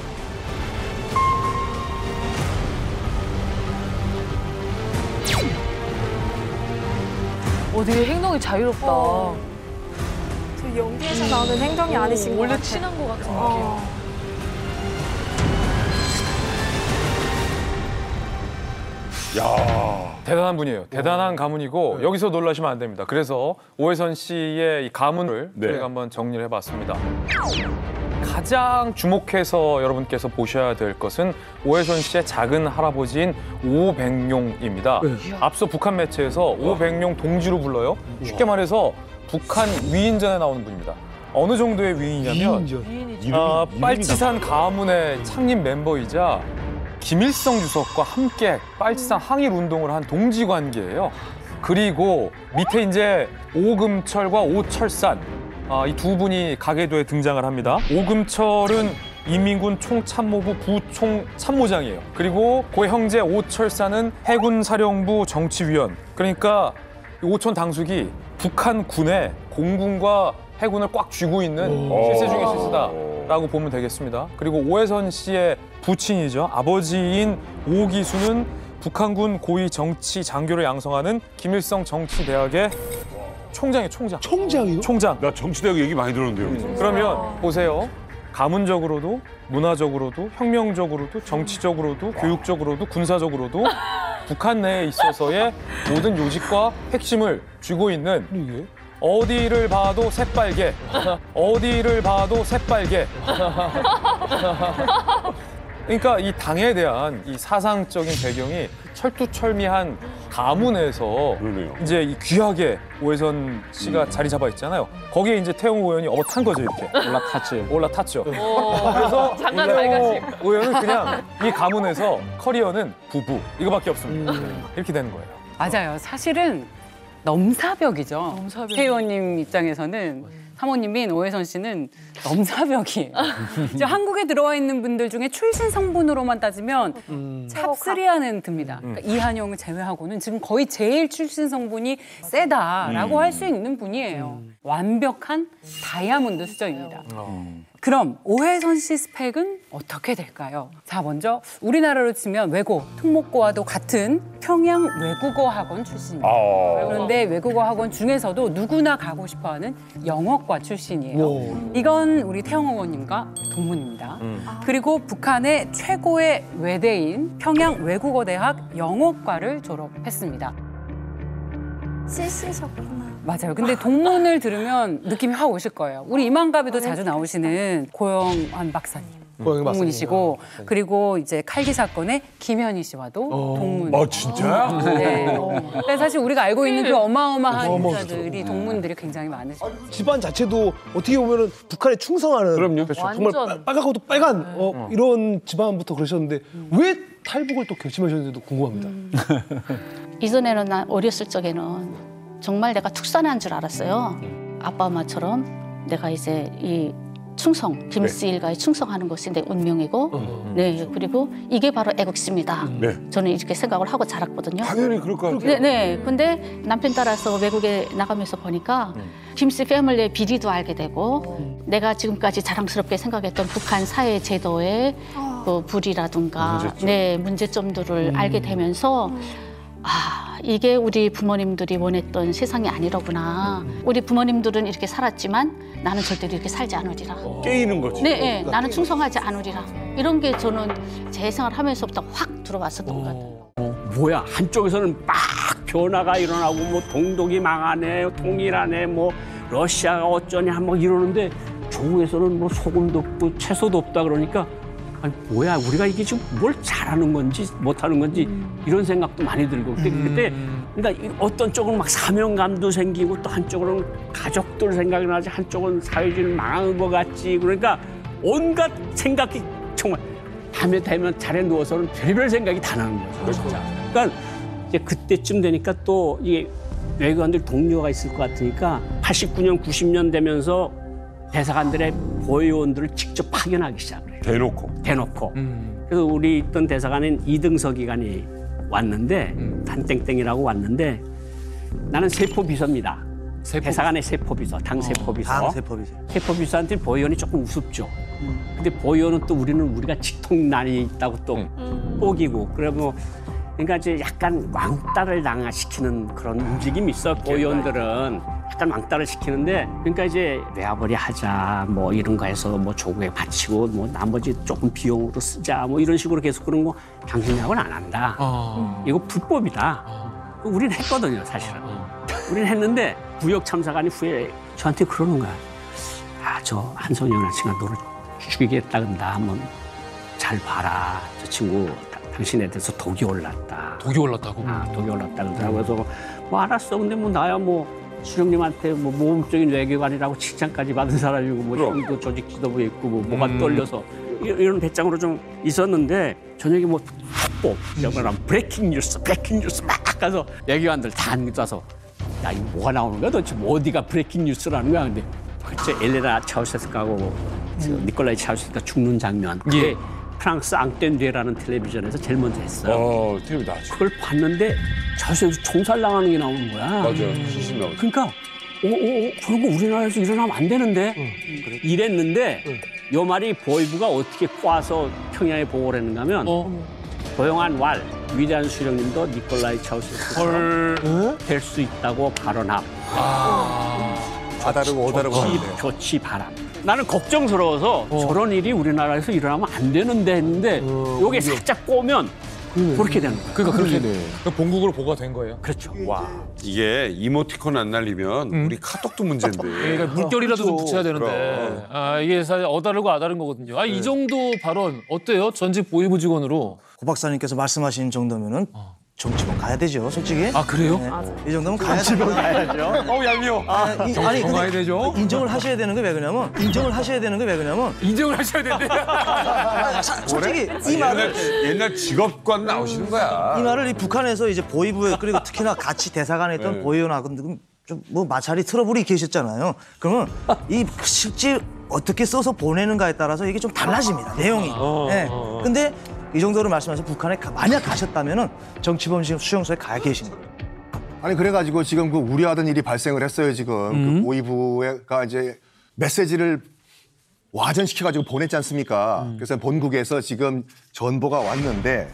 되게 행동이 자유롭다. 그 연기에서 나오는 행동이 아니신 것 원래 같아. 친한 것 같은 느낌. 야 대단한 분이에요. 대단한 가문이고 여기서 놀라시면 안 됩니다. 그래서 오해선 씨의 이 가문을 저희가 한번 정리를 해봤습니다. 가장 주목해서 여러분께서 보셔야 될 것은 오해선 씨의 작은 할아버지인 오백룡입니다. 앞서 북한 매체에서 오백룡 동지로 불러요. 쉽게 말해서 북한 위인전에 나오는 분입니다. 어느 정도의 위인이냐면 빨치산 가문의 창립 멤버이자 김일성 주석과 함께 빨치산 항일 운동을 한 동지 관계예요. 그리고 밑에 이제 오금철과 오철산 이 두 분이 가계도에 등장을 합니다. 오금철은 인민군 총참모부 부총참모장이에요. 그리고 그 형제 오철산은 해군사령부 정치위원. 그러니까 오천 당숙이 북한 군의 공군과 해군을 꽉 쥐고 있는 실세 중의 실세다라고 보면 되겠습니다. 그리고 오해선 씨의 부친이죠. 아버지인 오기수는 북한군 고위 정치 장교를 양성하는 김일성 정치대학의 총장이에요, 총장. 총장이요? 총장. 나 정치대학 얘기 많이 들었는데요. 그러면 보세요. 가문적으로도 문화적으로도 혁명적으로도 정치적으로도 교육적으로도 군사적으로도 북한 내에 있어서의 모든 요직과 핵심을 쥐고 있는 어디를 봐도 새빨개, 어디를 봐도 새빨개. 그러니까 이 당에 대한 이 사상적인 배경이 철두철미한 가문에서 이제 이 귀하게 오해선 씨가 자리 잡아 있잖아요. 거기에 이제 태용호 의원이 업어탄 거죠, 이렇게. 올라탔죠. 그래서 장난 알가심. 태용호 의원은 그냥 이 가문에서 커리어는 부부 이거밖에 없습니다. 이렇게 되는 거예요. 맞아요. 사실은 넘사벽이죠. 넘사벽. 최 의원님 입장에서는 사모님인 오해선 씨는 넘사벽이에요. 이제 한국에 들어와 있는 분들 중에 출신 성분으로만 따지면 탑3 안에 듭니다. 그러니까 이한용을 제외하고는 지금 거의 제일 출신 성분이 세다라고 할 수 있는 분이에요. 완벽한 다이아몬드 수준입니다. 그럼 오해선 씨 스펙은 어떻게 될까요? 자, 먼저 우리나라로 치면 외고, 특목고와도 같은 평양 외국어학원 출신입니다. 그런데 외국어학원 중에서도 누구나 가고 싶어하는 영어과 출신이에요. 이건 우리 태영호 의원님과 동문입니다. 그리고 북한의 최고의 외대인 평양 외국어대학 영어과를 졸업했습니다. CC셨구나. 맞아요. 근데 동문을 들으면 느낌이 확 오실 거예요. 우리 이만갑에도 자주 나오시는 고영환 박사님. 동문이시고 그리고 이제 칼기 사건의 김현희 씨와도 동문. 진짜요? 네. 근데 사실 우리가 알고 있는 그 어마어마한 인사들이 동문들이 굉장히 많으시죠. 집안 자체도 어떻게 보면은 북한에 충성하는 정말 빨갛고도 빨간 이런 집안부터 그러셨는데 왜 탈북을 또 결심하셨는지도 궁금합니다. 이전에는 난 어렸을 적에는 정말 내가 특산한 줄 알았어요. 아빠 엄마처럼 내가 이제 이 충성, 김씨 일가에 충성하는 것이 내 운명이고, 그리고 이게 바로 애국심이다. 저는 이렇게 생각을 하고 자랐거든요. 당연히 그럴 것 같아요. 네. 근데 남편 따라서 외국에 나가면서 보니까 김씨 패밀리의 비리도 알게 되고, 내가 지금까지 자랑스럽게 생각했던 북한 사회 제도의 그 불이라든가, 문제점들을 알게 되면서. 이게 우리 부모님들이 원했던 세상이 아니로구나. 우리 부모님들은 이렇게 살았지만 나는 절대로 이렇게 살지 않으리라. 깨이는 거지. 네, 나는 충성하지 않으리라. 이런 게 저는 제 생활하면서부터 확 들어왔었던 것 같아요. 뭐야, 한쪽에서는 막 변화가 일어나고 뭐 동독이 망하네, 통일하네, 뭐 러시아가 어쩌냐 막 이러는데 조국에서는 뭐 소금도 없고 채소도 없다 그러니까 아니 뭐야 우리가 이게 지금 뭘 잘하는 건지 못하는 건지 이런 생각도 많이 들고 그때 그러니까 어떤 쪽은 막 사명감도 생기고 또 한쪽으로는 가족들 생각이 나지 한쪽은 사회주의는 망한 것 같지 그러니까 온갖 생각이 정말 밤에 되면 자리에 누워서는 별별 생각이 다 나는 거죠. 진짜. 그러니까 이제 그때쯤 되니까 또 이게 외교관들 동료가 있을 것 같으니까 89년, 90년 되면서 대사관들의 보위원들을 직접 파견하기 시작해요. 대놓고. 그래서 우리 있던 대사관인 이등석 기관이 왔는데 단땡땡이라고 왔는데 나는 세포비서입니다. 대사관의 세포비서, 당 세포비서. 당 세포비서. 세포비서한테 보위원이 조금 우습죠. 근데 보위원은 또 우리가 직통난이 있다고 또 뽑이고 그래 뭐 그러니까 이제 약간 왕따를 당시키는 그런 움직임이 있어. 보위원들은 약간 왕따를 시키는데 그러니까 이제 외화벌이 하자 뭐 이런 거 해서 뭐 조국에 바치고 뭐 나머지 조금 비용으로 쓰자 뭐 이런 식으로 계속 그런 거 당신하고는 안 한다. 이거 불법이다. 우리는 했거든요 사실은. 우리는 했는데 부역 참사관이 후에 저한테 그러는 거야. 아, 저 한성영 아저씨가 너를 죽이겠다 근다 한번 잘 봐라. 저 친구 당신에 대해서 독이 올랐다. 독이 올랐다고? 아, 독이 올랐다 그러더라고. 그래서 뭐 알았어. 근데 뭐 나야 뭐 수령님한테 뭐 모범적인 외교관이라고 칭찬까지 받은 사람이고 뭐 형도 조직 지도부에 있고 뭐 뭐가 떨려서 이런 배짱으로 좀 있었는데 저녁에 뭐 속보, 브레이킹 뉴스 막 가서 외교관들 다 앉아서 야 이거 뭐가 나오는 거야? 도대체 뭐 어디가 브레이킹 뉴스라는 거야? 근데 그때 엘레나 차우셰스카하고 니콜라이 차우셰스카 죽는 장면. 그게 프랑스 앙땡뒤에라는 텔레비전에서 제일 먼저 했어요. 텔레비 나왔죠. 그걸 봤는데 차우셰스카 총살 당하는 게 나오는 거야. 맞아요. 시신 나오죠. 그러니까 저런 거 우리나라에서 일어나면 안 되는데 이랬는데 요 말이 보이부가 어떻게 꼬아서 평양에 보고를 했는가 하면 고용한 왈 위대한 수령님도 니콜라이 차우셰스카처럼 될 수 있다고 발언함. 오다르고 조치 바람. 나는 걱정스러워서 저런 일이 우리나라에서 일어나면 안 되는데 했는데 요게 살짝 꼬면 그렇게 되는 거야. 그러니까 그렇게 본국으로 보고가 된 거예요. 그렇죠. 와. 이게 이모티콘 안 날리면 우리 카톡도 문제인데. 그러니까 물결이라도 좀 붙여야 되는데. 아, 이게 사실 어다르고 아다른 거거든요. 아, 이 정도 발언 어때요? 전직 보위부 직원으로. 고 박사님께서 말씀하신 정도면은 정치범 가야 되죠, 솔직히. 아, 그래요? 이 정도면 정치범 가야죠. 얄미워. 아니, 가야 되죠? 인정을 하셔야 되는 게 왜 그러냐면 인정을 하셔야 되는데. 솔직히 이 말을 옛날 직업관 나오시는 거야. 이 말을 이 북한에서 이제 보위부에 그리고 특히나 같이 대사관에 있던 보위원하고 좀 뭐 마찰이 트러블이 계셨잖아요. 그러면 이 실제 어떻게 써서 보내는가에 따라서 이게 좀 달라집니다. 내용이. 근데 이 정도로 말씀하셔서 북한에 만약 가셨다면은 정치범 지금 수용소에 가 계신 거예요. 아니 그래가지고 지금 그 우려하던 일이 발생을 했어요. 지금 그 보위부가 이제 메시지를 와전시켜가지고 보냈지 않습니까? 그래서 본국에서 지금 전보가 왔는데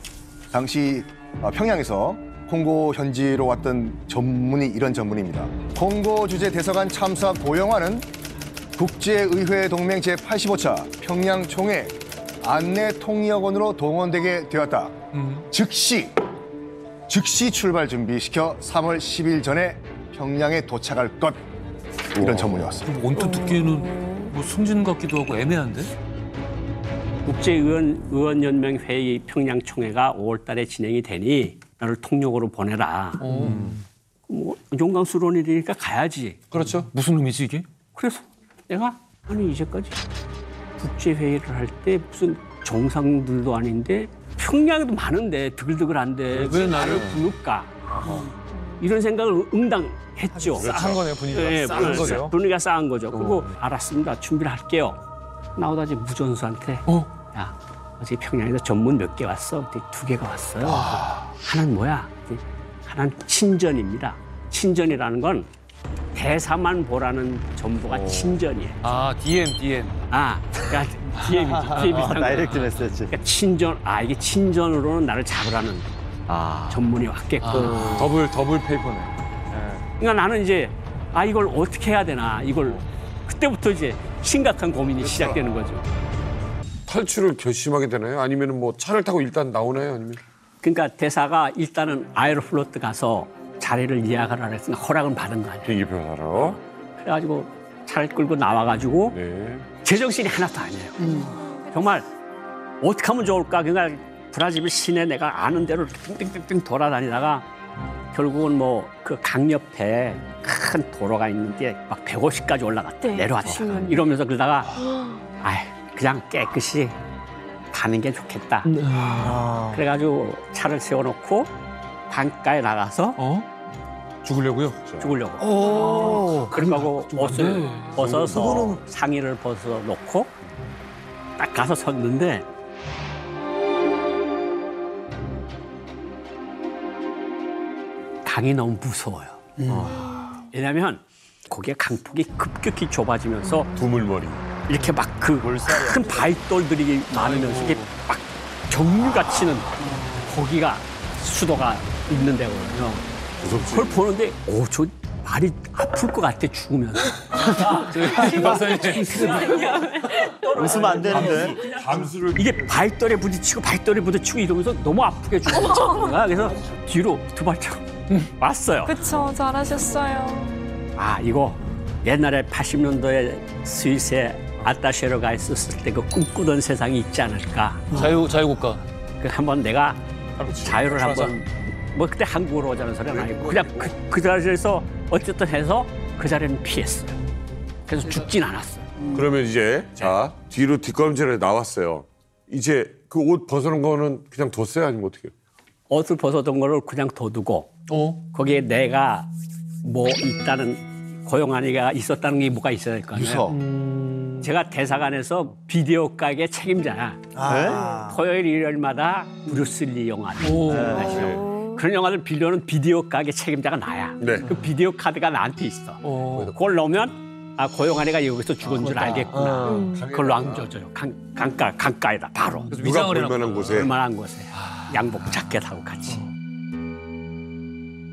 당시 평양에서 콩고 현지로 왔던 전문이 이런 전문입니다. 콩고 주재 대사관 참사 고영화는 국제의회 동맹 제85차 평양 총회 안내 통역원으로 동원되게 되었다. 즉시 출발 준비시켜 3월 10일 전에 평양에 도착할 것. 이런 전문이 왔어요. 언뜻 듣기에는 뭐 승진 같기도 하고 애매한데? 국제의원연맹 회의 평양 총회가 5월 달에 진행이 되니 나를 통역으로 보내라. 뭐 용감스러운 일이니까 가야지. 그렇죠. 무슨 의미지 이게? 그래서 내가 아니 이제까지 국제회의를 할 때 무슨 정상들도 아닌데 평양에도 많은데 드글드글한데 왜 나를 부를까? 이런 생각을 응당했죠. 싸한 거네요, 분위기가. 싸한 거죠. 분위기가 싸한 거죠. 그리고 알았습니다. 준비를 할게요. 나오다 이제 무전수한테 야 어제 평양에서 전문 몇 개 왔어? 2개가 왔어요. 하나는 뭐야? 하나는 친전입니다. 친전이라는 건 대사만 보라는 정보가 친전이에요. 아, DM. 아, 그러니까 DM이지. 다이렉트 메시지. 그러니까 친전, 이게 친전으로는 나를 잡으라는 전문이 왔겠고. 더블 페이퍼네. 그러니까 나는 이제 이걸 어떻게 해야 되나 이걸 그때부터 이제 심각한 고민이 시작되는 거죠. 탈출을 결심하게 되나요? 아니면 뭐 차를 타고 일단 나오나요? 아니면? 그러니까 대사가 일단은 아에로플로트 가서 자리를 예약하라 했으니까 허락은 받은 거 아니에요. 비행기표 사러. 그래가지고 차를 끌고 나와가지고 제정신이 하나도 아니에요. 정말 어떻게 하면 좋을까? 그러니까 브라질 시내 내가 아는 대로 띵띵띵띵 돌아다니다가 결국은 뭐 그 강 옆에 큰 도로가 있는데 막 150까지 올라갔다 내려왔다 이러면서 그러다가 그냥 깨끗이 가는 게 좋겠다. 그래가지고 차를 세워놓고 강가에 나가서 죽으려고요? 죽으려고. 그리고 옷을 벗어서 상의를 벗어놓고 딱 가서 섰는데 강이 너무 무서워요. 왜냐하면 거기에 강폭이 급격히 좁아지면서 두물머리 이렇게 막 그 큰 바위돌들이 많으면서 이게 막 정류가 치는 거기가 수도가 있는 데거든요. 그걸 보는데 저 말이 아플 것 같아 죽으면. 웃으면 안 되는데. 이게 발돌에 부딪히고 이러면서 너무 아프게 죽는 거야. 그래서 뒤로 두 발짝 왔어요. 그쵸, 잘하셨어요. 이거 옛날에 80년도에 스위스에 아따쉐로가 있었을 때 그 꿈꾸던 세상이 있지 않을까. 자유국가. 한번 내가 자유를 한번 뭐 그때 한국으로 오자는 소리는 아니고 그냥 그 자리에서 어쨌든 해서 그 자리는 피했어요. 그래서 죽진 않았어요. 그러면 이제 자 뒤로 뒷걸음질에 나왔어요. 이제 그 옷 벗어놓은 거는 그냥 뒀어요? 아니면 어떻게 해요? 옷을 벗어둔 거를 그냥 둬두고 거기에 내가 뭐 있다는 고용한이가 있었다는 게 뭐가 있어야 될 거 아니에요. 제가 대사관에서 비디오 가게 책임자야. 토요일 일요일마다 브루스리 영화를 아시죠? 그런 영화를 빌려오는 비디오 가게 책임자가 나야. 그 비디오 카드가 나한테 있어. 그걸 넣으면 고용한이가 여기서 죽은 줄 알겠구나. 그걸로 안 줘줘요. 강가에다 바로. 누가 볼만한 곳에. 볼만한 곳에. 양복 자켓하고 같이.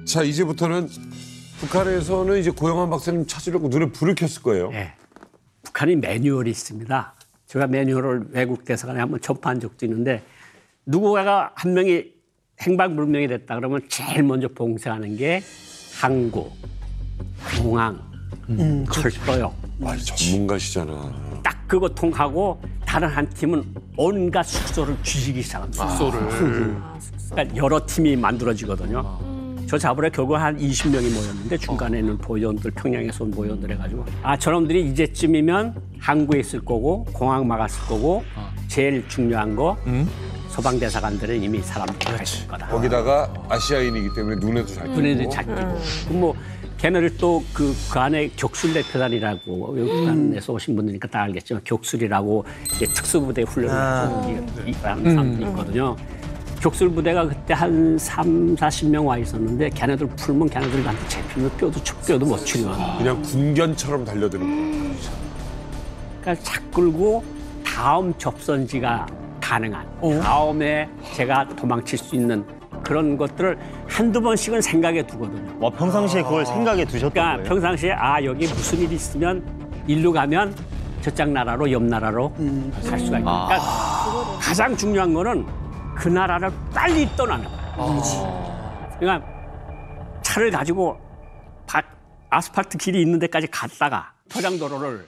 자 이제부터는 북한에서는 이제 고영한 박사님 찾으려고 눈에 불을 켰을 거예요. 네. 북한이 매뉴얼이 있습니다. 제가 매뉴얼을 외국 대사관에 한번 접한 적도 있는데 누구가 한 명이 행방불명이 됐다 그러면 제일 먼저 봉쇄하는 게 항구, 공항, 철도역. 전문가시잖아. 딱 그거 통하고 다른 한 팀은 온갖 숙소를 쥐기 시작합니다. 그러니까 여러 팀이 만들어지거든요. 저 잡으러 결국 한 20명이 모였는데 중간에는 보위원들, 평양에서 온 보위원들 해가지고 저놈들이 이제쯤이면 항구에 있을 거고 공항 막았을 거고 제일 중요한 거 소방대사관들은 이미 사람들이 가 있을 거다. 거기다가 아시아인이기 때문에 눈에도 잘 띄고. 눈에도 잘 띄고. 뭐 걔네를 또 그 안에 격술대표단이라고 외국단에서 오신 분들이니까 다 알겠지만 격술이라고 특수부대 훈련을 하는 사람들이 있거든요. 격술부대가 그때 한 3, 40명 와 있었는데 걔네들 풀면 걔네들한테 잡히면 뼈도 못 치려. 그냥 군견처럼 달려드는 거예요. 그러니까 차 끌고 다음 접선지가 가능한 다음에 제가 도망칠 수 있는 그런 것들을 한두 번씩은 생각해 두거든요. 평상시에 그걸 생각해 두셨던 그러니까 거예요? 평상시에 여기 무슨 일이 있으면 일로 가면 저쪽 나라로 옆 나라로 갈 수가 있는 거예요. 그러니까 가장 중요한 거는 그 나라를 빨리 떠나는 거예요. 그러니까 차를 가지고 아스팔트 길이 있는 데까지 갔다가 포장도로를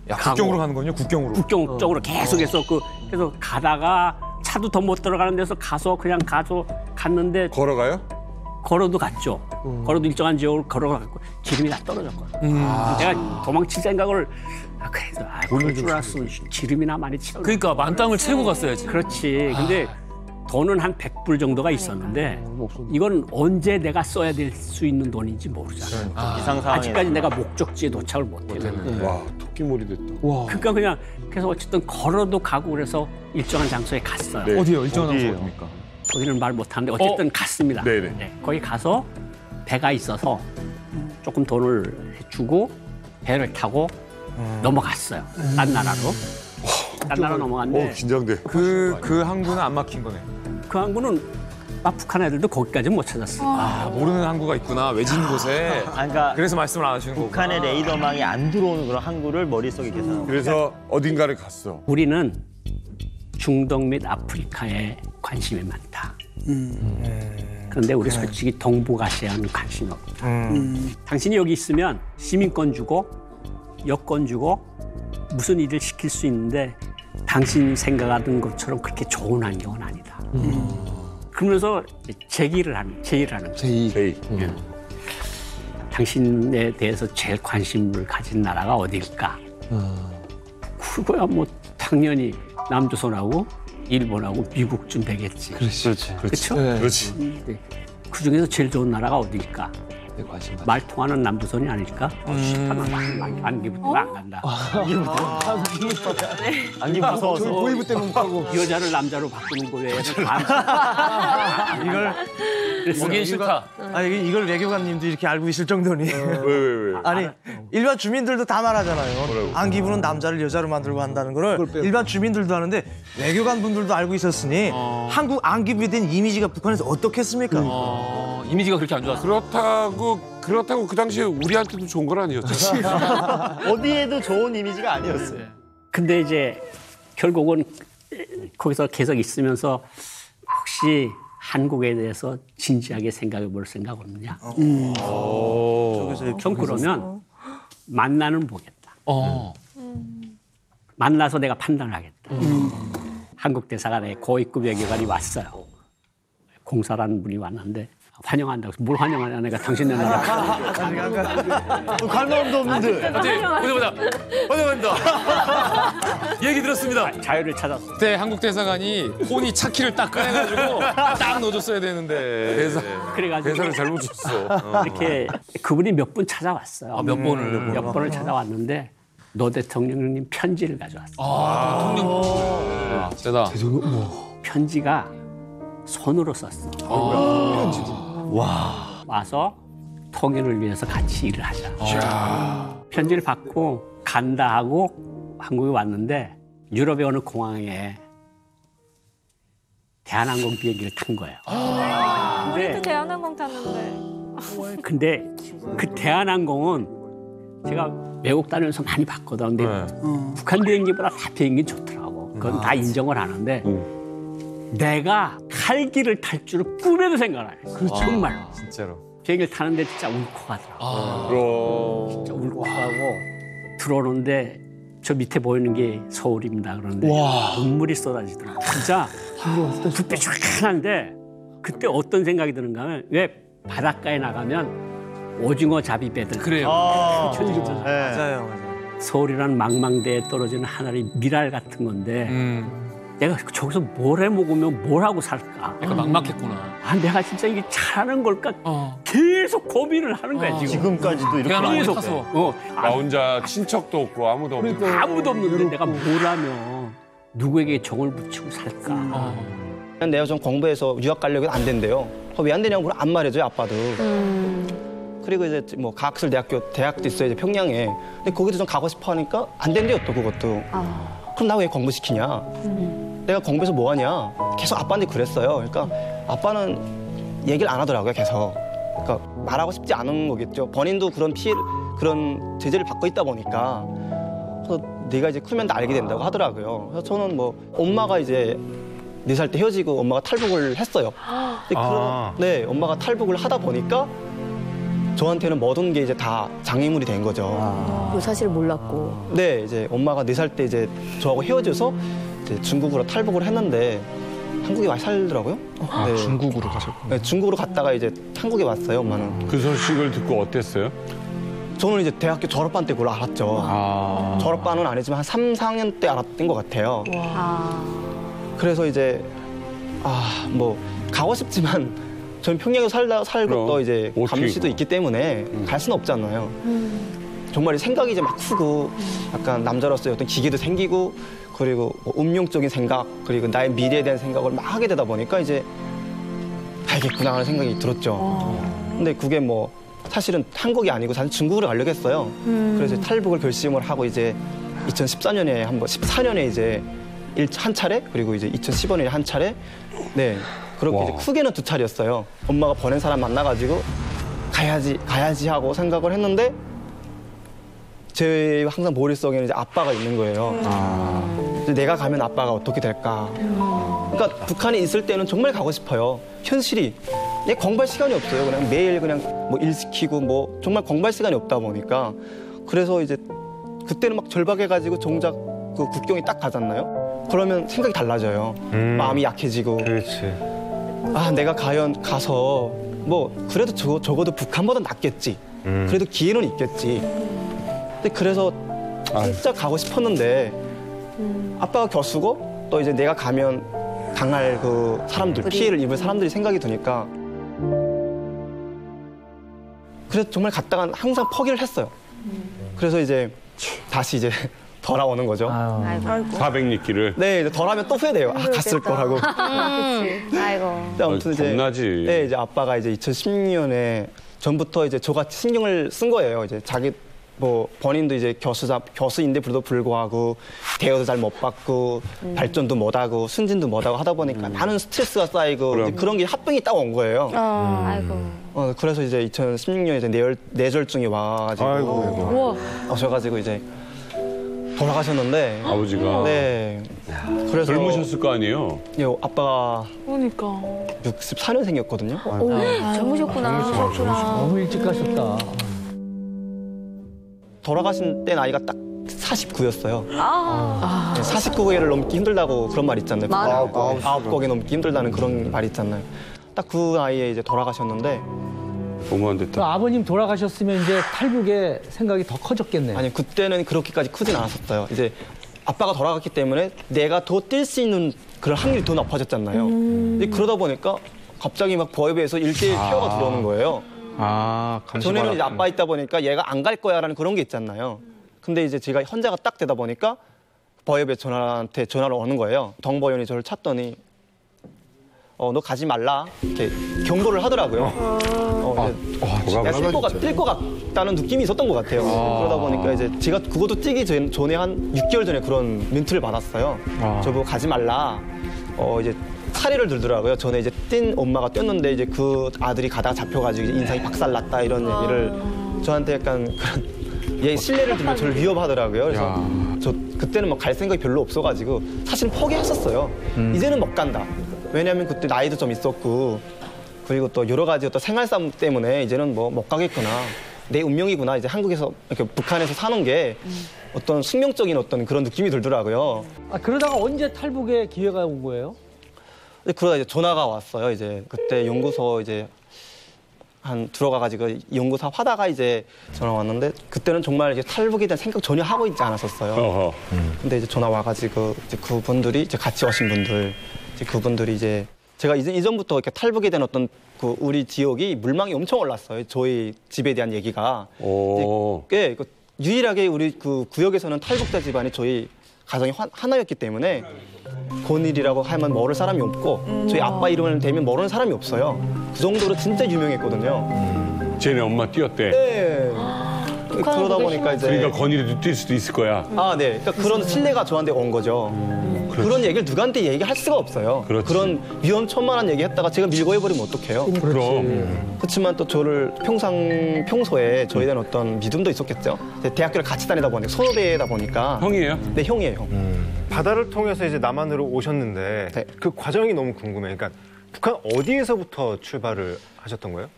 국경으로 가는 거군요. 국경 쪽으로 계속해서 그래서 가다가 차도 더 못 들어가는 데서 그냥 갔는데 걸어가요? 걸어도 갔죠. 걸어도 일정한 지역을 걸어갔고 기름이 다 떨어졌거든요. 내가 도망칠 생각을 그래도 그럴 줄 알았으면 기름이나 많이 채워. 그러니까 만땅을 채우고 갔어야지. 그렇지. 근데 돈은 한 100불 정도가 있었는데 이건 언제 내가 써야 될 수 있는 돈인지 모르잖아요. 아직까지 내가 목적지에 도착을 못했는데. 와, 토끼몰이 됐다. 그러니까 그냥 그래서 어쨌든 걸어도 가고 그래서 일정한 장소에 갔어요. 네. 어디요? 일정한 장소 어디입니까? 거기는 말 못하는데 어쨌든 갔습니다. 네, 거기 가서 배가 있어서 조금 돈을 주고 배를 타고 넘어갔어요. 딴 나라로. 딴 나라 넘어갔는데. 긴장돼. 그 항구는 안 막힌 거네. 그 항구는 북한 애들도 거기까지는 못 찾았어요. 모르는 항구가 있구나. 외진 곳에. 그러니까 그래서 말씀을 안 하시는 거구나. 북한의 레이더망이 안 들어오는 그런 항구를 머릿속에 계산하고. 그래서 어딘가를 갔어. 우리는 중동 및 아프리카에 관심이 많다. 그런데 우리 솔직히 동북아시아는 관심이 없다. 당신이 여기 있으면 시민권 주고 여권 주고 무슨 일을 시킬 수 있는데 당신이 생각하던 것처럼 그렇게 좋은 환경은 아니다. 그러면서 제의를 하는 거예요. 제의. 당신에 대해서 제일 관심을 가진 나라가 어딜까? 그거야 뭐 당연히 남조선하고 일본하고 미국쯤 되겠지. 그렇죠? 그렇지. 그 중에서 제일 좋은 나라가 어딜까? 말 통하는 남조선이 아닐까? 안기부터 안 간다. 안기 무서워서. 보이부 때문에 못 가고. 여자를 남자로 바꾸는 거에 이걸 보기 싫다. 아니 이걸 외교관님도 이렇게 알고 있을 정도니. 왜? 아니 일반 주민들도 다 말하잖아요. 안기부는 남자를 여자로 만들고 한다는 거를 일반 주민들도 하는데 외교관 분들도 알고 있었으니 한국 안기부에 대한 이미지가 북한에서 어떻겠습니까? 이미지가 그렇게 안 좋았어. 그렇다고 그 당시에 우리한테도 좋은 건 아니었죠. 어디에도 좋은 이미지가 아니었어요. 근데 이제 결국은 거기서 계속 있으면서 혹시 한국에 대해서 진지하게 생각해 볼 생각 없느냐? 좀 그러면 만나는 보겠다. 만나서 내가 판단을 하겠다. 한국 대사가 내 고위급 외교관이 왔어요. 공사라는 분이 왔는데 환영한다고. 뭘 환영하냐? 내가 당신네 나라. 갈 마음도 없는데. 보자. 환영합니다. 얘기 들었습니다. 자유를 찾았어. 그때 한국 대사관이 혼이 차키를 딱 꺼내가지고 딱 넣어줬어야 되는데. 그래가지고 대사를 잘못 줬어. 이렇게 그분이 몇 분 찾아왔어요. 몇 번을? 몇 번을 찾아왔는데 노 대통령님 편지를 가져왔어요. 대통령. 세다. 편지가 손으로 썼어. 와서 통일을 위해서 같이 일을 하자. 편지를 받고 간다 하고 한국에 왔는데 유럽의 어느 공항에 대한항공 비행기를 탄 거예요. 우리도 대한항공 탔는데. 근데 그 대한항공은 제가 외국 다니면서 많이 봤거든. 근데 북한 비행기보다 다 비행기 좋더라고. 그건 다 인정을 하는데 내가 칼기를 탈 줄은 꿈에도 생각 안 했어. 그렇죠. 정말. 진짜로. 비행기를 타는데 진짜 울컥하더라고. 진짜 울컥하고 들어오는데 저 밑에 보이는 게 서울입니다. 그런데 눈물이 쏟아지더라고. 진짜 붓빛이 쫙한데 그때 어떤 생각이 드는가 하면 왜 바닷가에 나가면 오징어 잡이 배들. 그래요. 켜지잖아요. 맞아요. 서울이라는 망망대에 떨어지는 하나의 미랄 같은 건데 내가 저기서 뭘 해 먹으면 뭘 하고 살까? 약간 막막했구나. 내가 진짜 이게 잘하는 걸까? 계속 고민을 하는 거야 지금. 지금까지도 이렇게 계속 타서. 나 혼자 친척도 없고 아무도 없고. 아무도 없는데 내가 뭘 하면 누구에게 정을 붙이고 살까? 내가 좀 공부해서 유학 가려고 안 된대요. 왜 안 되냐고 안 말해줘요 아빠도. 그리고 이제 뭐 가학술 대학도 있어요 이제 평양에. 근데 거기도 좀 가고 싶어 하니까 안 된대요 또 그것도. 그럼 나 왜 공부시키냐? 내가 공부해서 뭐 하냐? 계속 아빠한테 그랬어요. 그러니까 아빠는 얘기를 안 하더라고요, 계속. 그러니까 말하고 싶지 않은 거겠죠. 본인도 그런 그런 제재를 받고 있다 보니까. 그래서 네가 이제 크면 다 알게 된다고 하더라고요. 그래서 저는 뭐 엄마가 이제 4살 때 헤어지고 엄마가 탈북을 했어요. 근데 엄마가 탈북을 하다 보니까 저한테는 모든 게 이제 다 장애물이 된 거죠. 그 사실을 몰랐고. 네, 이제 엄마가 4살 때 이제 저하고 헤어져서 이제 중국으로 탈북을 했는데 한국에 와 살더라고요. 네. 중국으로 가셨군요. 네, 중국으로 갔다가 이제 한국에 왔어요, 엄마는. 그 소식을 듣고 어땠어요? 저는 이제 대학교 졸업반 때 그걸 알았죠. 졸업반은 아니지만 한 3, 4학년 때 알았던 것 같아요. 그래서 이제 뭐 가고 싶지만 저는 평양에 살고 또 이제 감시도 있기 때문에 갈 수는 없잖아요. 정말 생각이 이제 막 크고 약간 남자로서의 어떤 기계도 생기고 그리고 뭐 운명적인 생각 그리고 나의 미래에 대한 생각을 막 하게 되다 보니까 이제 가야겠구나 하는 생각이 들었죠. 근데 그게 뭐 사실은 한국이 아니고 사실 중국으로 가려고 했어요. 그래서 탈북을 결심을 하고 이제 2014년에 한번 14년에 이제 한 차례 그리고 이제 2015년에 한 차례 네. 그렇게 이제 크게는 2차례였어요. 엄마가 보낸 사람 만나가지고 가야지 하고 생각을 했는데 제 항상 머릿속에는 이제 아빠가 있는 거예요. 이제 내가 가면 아빠가 어떻게 될까. 그러니까 북한에 있을 때는 정말 가고 싶어요. 현실이 공부할 시간이 없어요. 그냥 매일 그냥 뭐 일 시키고 뭐 정말 공부할 시간이 없다 보니까 그래서 이제 그때는 막 절박해가지고 정작 그 국경이 딱 가잖아요. 그러면 생각이 달라져요. 마음이 약해지고. 그렇지. 아, 내가 가서 뭐 그래도 적어도 북한보다 낫겠지. 그래도 기회는 있겠지. 근데 그래서 진짜 가고 싶었는데 아빠가 교수고 또 이제 내가 가면 당할 그 사람들, 피해를 입을 사람들이 생각이 드니까 그래서 정말 갔다가 항상 포기를 했어요. 그래서 이제 다시 이제 돌아오는 거죠. 400리길을. 네, 이제 덜하면 또 후회돼요. 아, 갔을 거라고. 그치. 아이고. 근데 아무튼 이제 겁나지. 네, 이제 아빠가 이제 2016년에 전부터 이제 저같이 신경을 쓴 거예요. 이제 자기 뭐 본인도 이제 교수인데 불구하고 대우도 잘 못 받고 발전도 못하고 승진도 못하고 하다 보니까 많은 스트레스가 쌓이고 이제 그런 게 합병이 딱 온 거예요. 아이고. 그래서 이제 2016년에 이제 뇌졸중이 와가지고 오셔가지고 이제 돌아가셨는데 아버지가 네. 그래서 젊으셨을 거 아니에요? 예, 아빠가 그러니까. 64년생이었거든요. 젊으셨구나. 너무 일찍 가셨다. 돌아가신 때 나이가 딱 49였어요. 49개를 넘기 힘들다고 그런 말 있잖아요. 맞아. 9곡이 넘기 힘들다는 그런 말 있잖아요. 딱 그 나이에 이제 돌아가셨는데 너무 안 됐다. 아버님 돌아가셨으면 이제 탈북의 생각이 더 커졌겠네요. 아니 그때는 그렇게까지 크진 않았었어요. 이제 아빠가 돌아갔기 때문에 내가 더 뛸 수 있는 그런 확률이 더 높아졌잖아요. 근데 그러다 보니까 갑자기 막 보협에서 1대1 케어가 들어오는 거예요. 전에는 이제 아빠 있다 보니까 얘가 안 갈 거야라는 그런 게 있잖아요. 근데 이제 제가 현자가 딱 되다 보니까 보협의 전화한테 전화를 오는 거예요. 동보연이 저를 찾더니 너 가지 말라 이렇게 경고를 하더라고요. 내가 뛸 것 같다는 느낌이 있었던 것 같아요. 그러다 보니까 이제 제가 그것도 뛰기 전에 한 6개월 전에 그런 멘트를 받았어요. 저보고 가지 말라. 이제 사례를 들더라고요. 전에 이제 뛴 엄마가 뛰었는데 이제 그 아들이 가다가 잡혀가지고 인상이 박살났다 이런 얘기를 저한테 약간 그런 신뢰를 들면 저를 위협하더라고요. 그래서 저 그때는 뭐 갈 생각이 별로 없어가지고 사실 포기했었어요. 이제는 못 간다. 왜냐하면 그때 나이도 좀 있었고 그리고 또 여러 가지 어떤 생활상 때문에 이제는 뭐 못 가겠구나. 내 운명이구나. 이제 한국에서 이렇게 북한에서 사는 게 어떤 숙명적인 어떤 그런 느낌이 들더라고요. 그러다가 언제 탈북의 기회가 온 거예요? 그러다 이제 전화가 왔어요. 이제 그때 연구소 이제 들어가가지고 연구소 하다가 이제 전화 왔는데 그때는 정말 이제 탈북에 대한 생각 전혀 하고 있지 않았었어요. 근데 이제 전화 와가지고 이제 그분들이 이제 같이 오신 분들 이제 그분들이 이제 제가 이전부터 이렇게 탈북에 대한 어떤 그 우리 지역이 물망이 엄청 올랐어요. 저희 집에 대한 얘기가. 예, 유일하게 우리 그 구역에서는 탈북자 집안이 저희 가정이 하나였기 때문에 권일이라고 하면 모를 사람이 없고 저희 아빠 이름을 대면 모르는 사람이 없어요. 그 정도로 진짜 유명했거든요. 쟤네 엄마 뛰었대. 네. 그러다 보니까 이제 그러니까 건일이도 뛸 수도 있을 거야. 네. 그러니까 그런 신뢰가 저한테 온 거죠. 그런 얘기를 누구한테 얘기할 수가 없어요. 그런 위험천만한 얘기 했다가 제가 밀고 해버리면 어떡해요. 그럼. 그렇지만 또 저를 평소에 저에 대한 어떤 믿음도 있었겠죠. 대학교를 같이 다니다 보니까 선후배다 보니까. 형이에요? 네, 형이에요. 바다를 통해서 이제 남한으로 오셨는데 그 과정이 너무 궁금해. 그러니까 북한 어디에서부터 출발을 하셨던 거예요?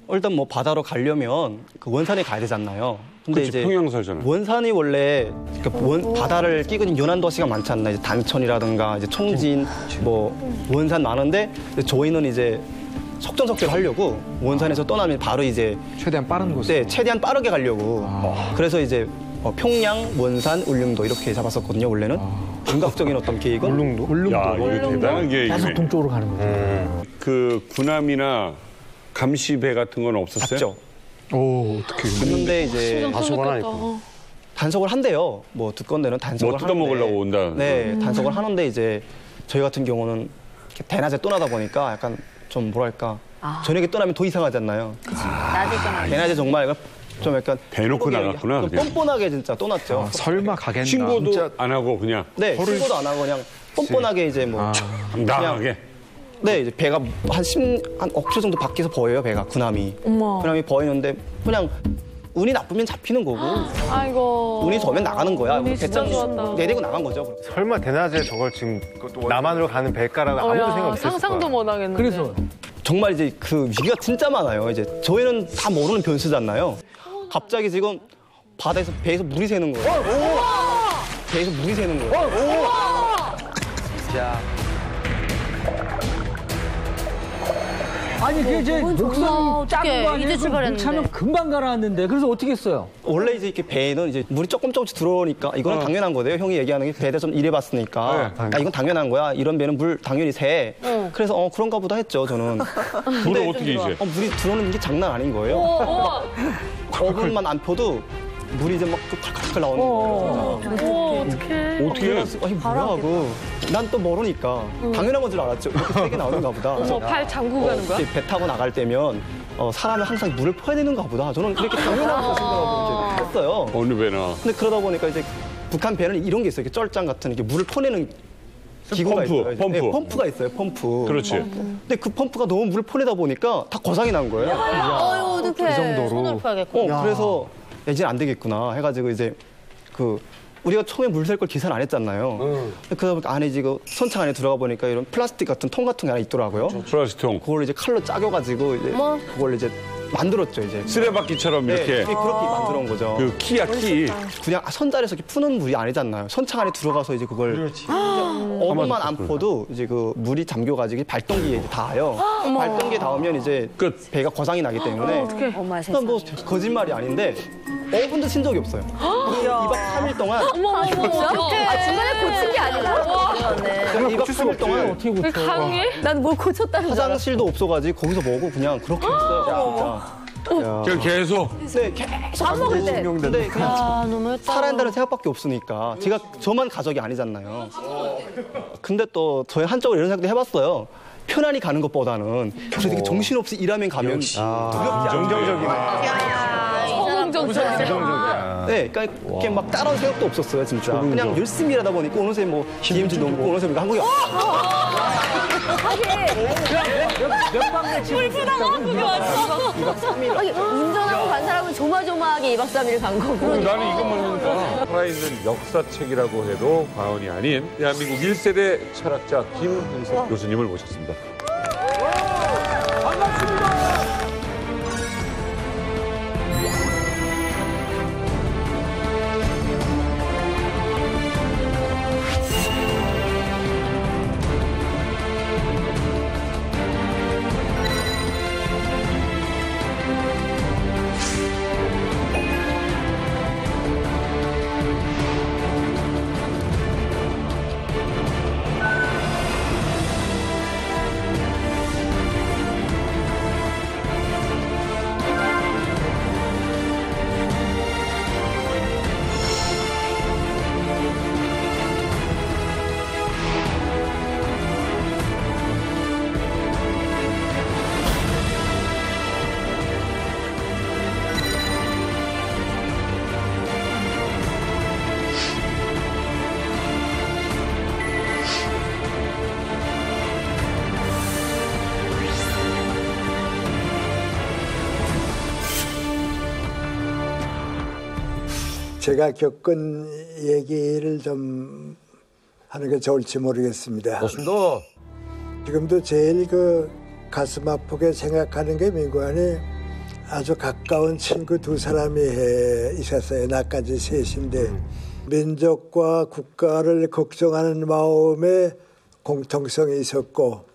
일단 뭐 바다로 가려면 그 원산에 가야 되잖아요. 근데 그치, 이제 평양 살잖아요. 원산이 원래 바다를 끼고 있는 연안 도시가 많지 않나. 이제 단천이라든가 이제 청진, 뭐 원산 많은데 저희는 이제 속전속결 하려고 원산에서 떠나면 바로 이제 최대한 빠른 곳. 네, 최대한 빠르게 가려고. 그래서 이제 평양, 원산, 울릉도 이렇게 잡았었거든요. 원래는 감각적인 어떤 계획은 울릉도. 야, 이거 대단한 계획이네. 계속 동쪽으로 가는 거죠. 그 군함이나 감시배 같은 건 없었어요? 봤죠. 어떻게. 근데 이제 단속을 하니까. 단속을 한대요. 뭐 듣건대는 단속을 뭐 뜯어먹으려고 온다. 네, 단속을 하는데 이제 저희 같은 경우는 이렇게 대낮에 떠나다 보니까 약간 좀 뭐랄까 저녁에 떠나면 더 이상하잖아요. 낮에 떠나. 대낮에 정말 좀 약간 대놓고 나갔구나. 좀 뻔뻔하게 진짜 떠났죠. 설마 가겠나. 신고도 안 하고 그냥. 네, 신고도 안 하고 그냥 뻔뻔하게 이제 뭐 당당하게. 네, 이제 배가 한 5km 정도 밖에서 보여요, 배가, 군함이. 군함이 보이는데 그냥 운이 나쁘면 잡히는 거고 아이고. 운이 좋으면 나가는 거야. 운이 진짜 좋았다. 내리고 나간 거죠. 설마 대낮에 저걸 지금 남한으로 가는 배가라는 아무도 생각 없었을 거야. 상상도 못 하겠는데. 그래서 정말 이제 그 위기가 진짜 많아요. 이제 저희는 다 모르는 변수잖아요. 갑자기 지금 바다에서 배에서 물이 새는 거예요. 배에서 물이 새는 거예요. 진짜. 아니 그게 이제 목선 작은 거 아니에요? 이제 출발했는데. 차면 금방 가라앉는데 그래서 어떻게 했어요? 원래 이제 이렇게 배에는 이제 물이 조금씩 들어오니까 이거는 당연한 거예요. 형이 얘기하는 게 배에 대해서 좀 일해봤으니까 이건 당연한 거야. 이런 배는 물 당연히 새. 그래서 그런가 보다 했죠 저는. 물을 어떻게 이제? 물이 들어오는 게 장난 아닌 거예요. 5분만 안 펴도 물이 이제 막 칼칼칼 나오는 거예요. 어떡해. 어떻게 해놨어? 아니 뭐야 하고 난 또 모르니까 당연한 건 줄 알았죠. 이렇게 세게 나오는가 보다. 어머, 팔 잠그고 가는 거야? 배 타고 나갈 때면 사람은 항상 물을 퍼야 되는가 보다. 저는 그렇게 당연하다고 생각하고 이렇게 했어요. 어느 배나. 근데 그러다 보니까 이제 북한 배는 이런 게 있어요. 이렇게 쩔짱 같은 이렇게 물을 퍼내는 기구가 펌프, 있어요. 펌프. 네, 펌프가 있어요. 펌프. 그렇지. 근데 그 펌프가 너무 물을 퍼내다 보니까 다 고장이 난 거예요. 어떡해. 그 정도로. 손을 봐야겠고. 그래서 야, 이제 안 되겠구나 해가지고 이제 우리가 처음에 물 셀 걸 계산 안 했잖아요. 그러다 보니까 안에 지금 선창 안에 들어가 보니까 이런 플라스틱 같은 통 같은 게 하나 있더라고요. 플라스틱 통. 그걸 이제 칼로 짜겨가지고 이제 그걸 이제 만들었죠 이제. 쓰레받기처럼 이렇게. 그렇게 만들어 온 거죠. 그 키야 키. 그냥 선자리에서 이렇게 푸는 물이 아니잖아요. 선창 안에 들어가서 이제 그걸 5분만 안 퍼도 이제 그 물이 잠겨가지고 발동기에 이제 닿아요. 발동기에 닿으면 이제 배가 고장이 나기 때문에. 어떡해. 뭐 거짓말이 아닌데 5분도 친 적이 없어요. 2박 3일 동안. 어머. 중간에 고친 게 아니라. 네. 2박 3일 동안 어떻게 고쳐? 강해? 난 뭘 고쳤다는 줄 알았어. 화장실도 없어가지고 거기서 먹고 그냥 그렇게 했어요. 진짜. 그냥 계속. 네, 계속. 밥 먹을 때. 근데 그냥 너무했다. 살아야 한다는 생각밖에 없으니까 제가 저만 가족이 아니잖아요. 근데 또 저희 한쪽으로 이런 생각도 해봤어요. 편안히 가는 것보다는 그래도 이렇게 정신없이 일하면 가면 두렵지 않아요. 정정적이야. 네, 그러니까 이렇게 막 따라올 생각도 없었어요, 진짜. 그냥 열심히 일하다 보니까 어느새 뭐 DMZ 넘고 어느새 한국에 몇 방에 지금 한국에 왔어. 운전하고 간 사람은 조마조마하게 2박 3일 간 거고. 나는 이것만 보니까 살아있는 역사책이라고 해도 과언이 아닌 대한민국 1세대 철학자 김흥석 교수님을 모셨습니다. 제가 겪은 얘기를 좀 하는 게 좋을지 모르겠습니다. 좋습니다. 지금도 제일 그 가슴 아프게 생각하는 게 민구안이 아주 가까운 친구 두 사람이 있었어요. 나까지 셋인데 민족과 국가를 걱정하는 마음에 공통성이 있었고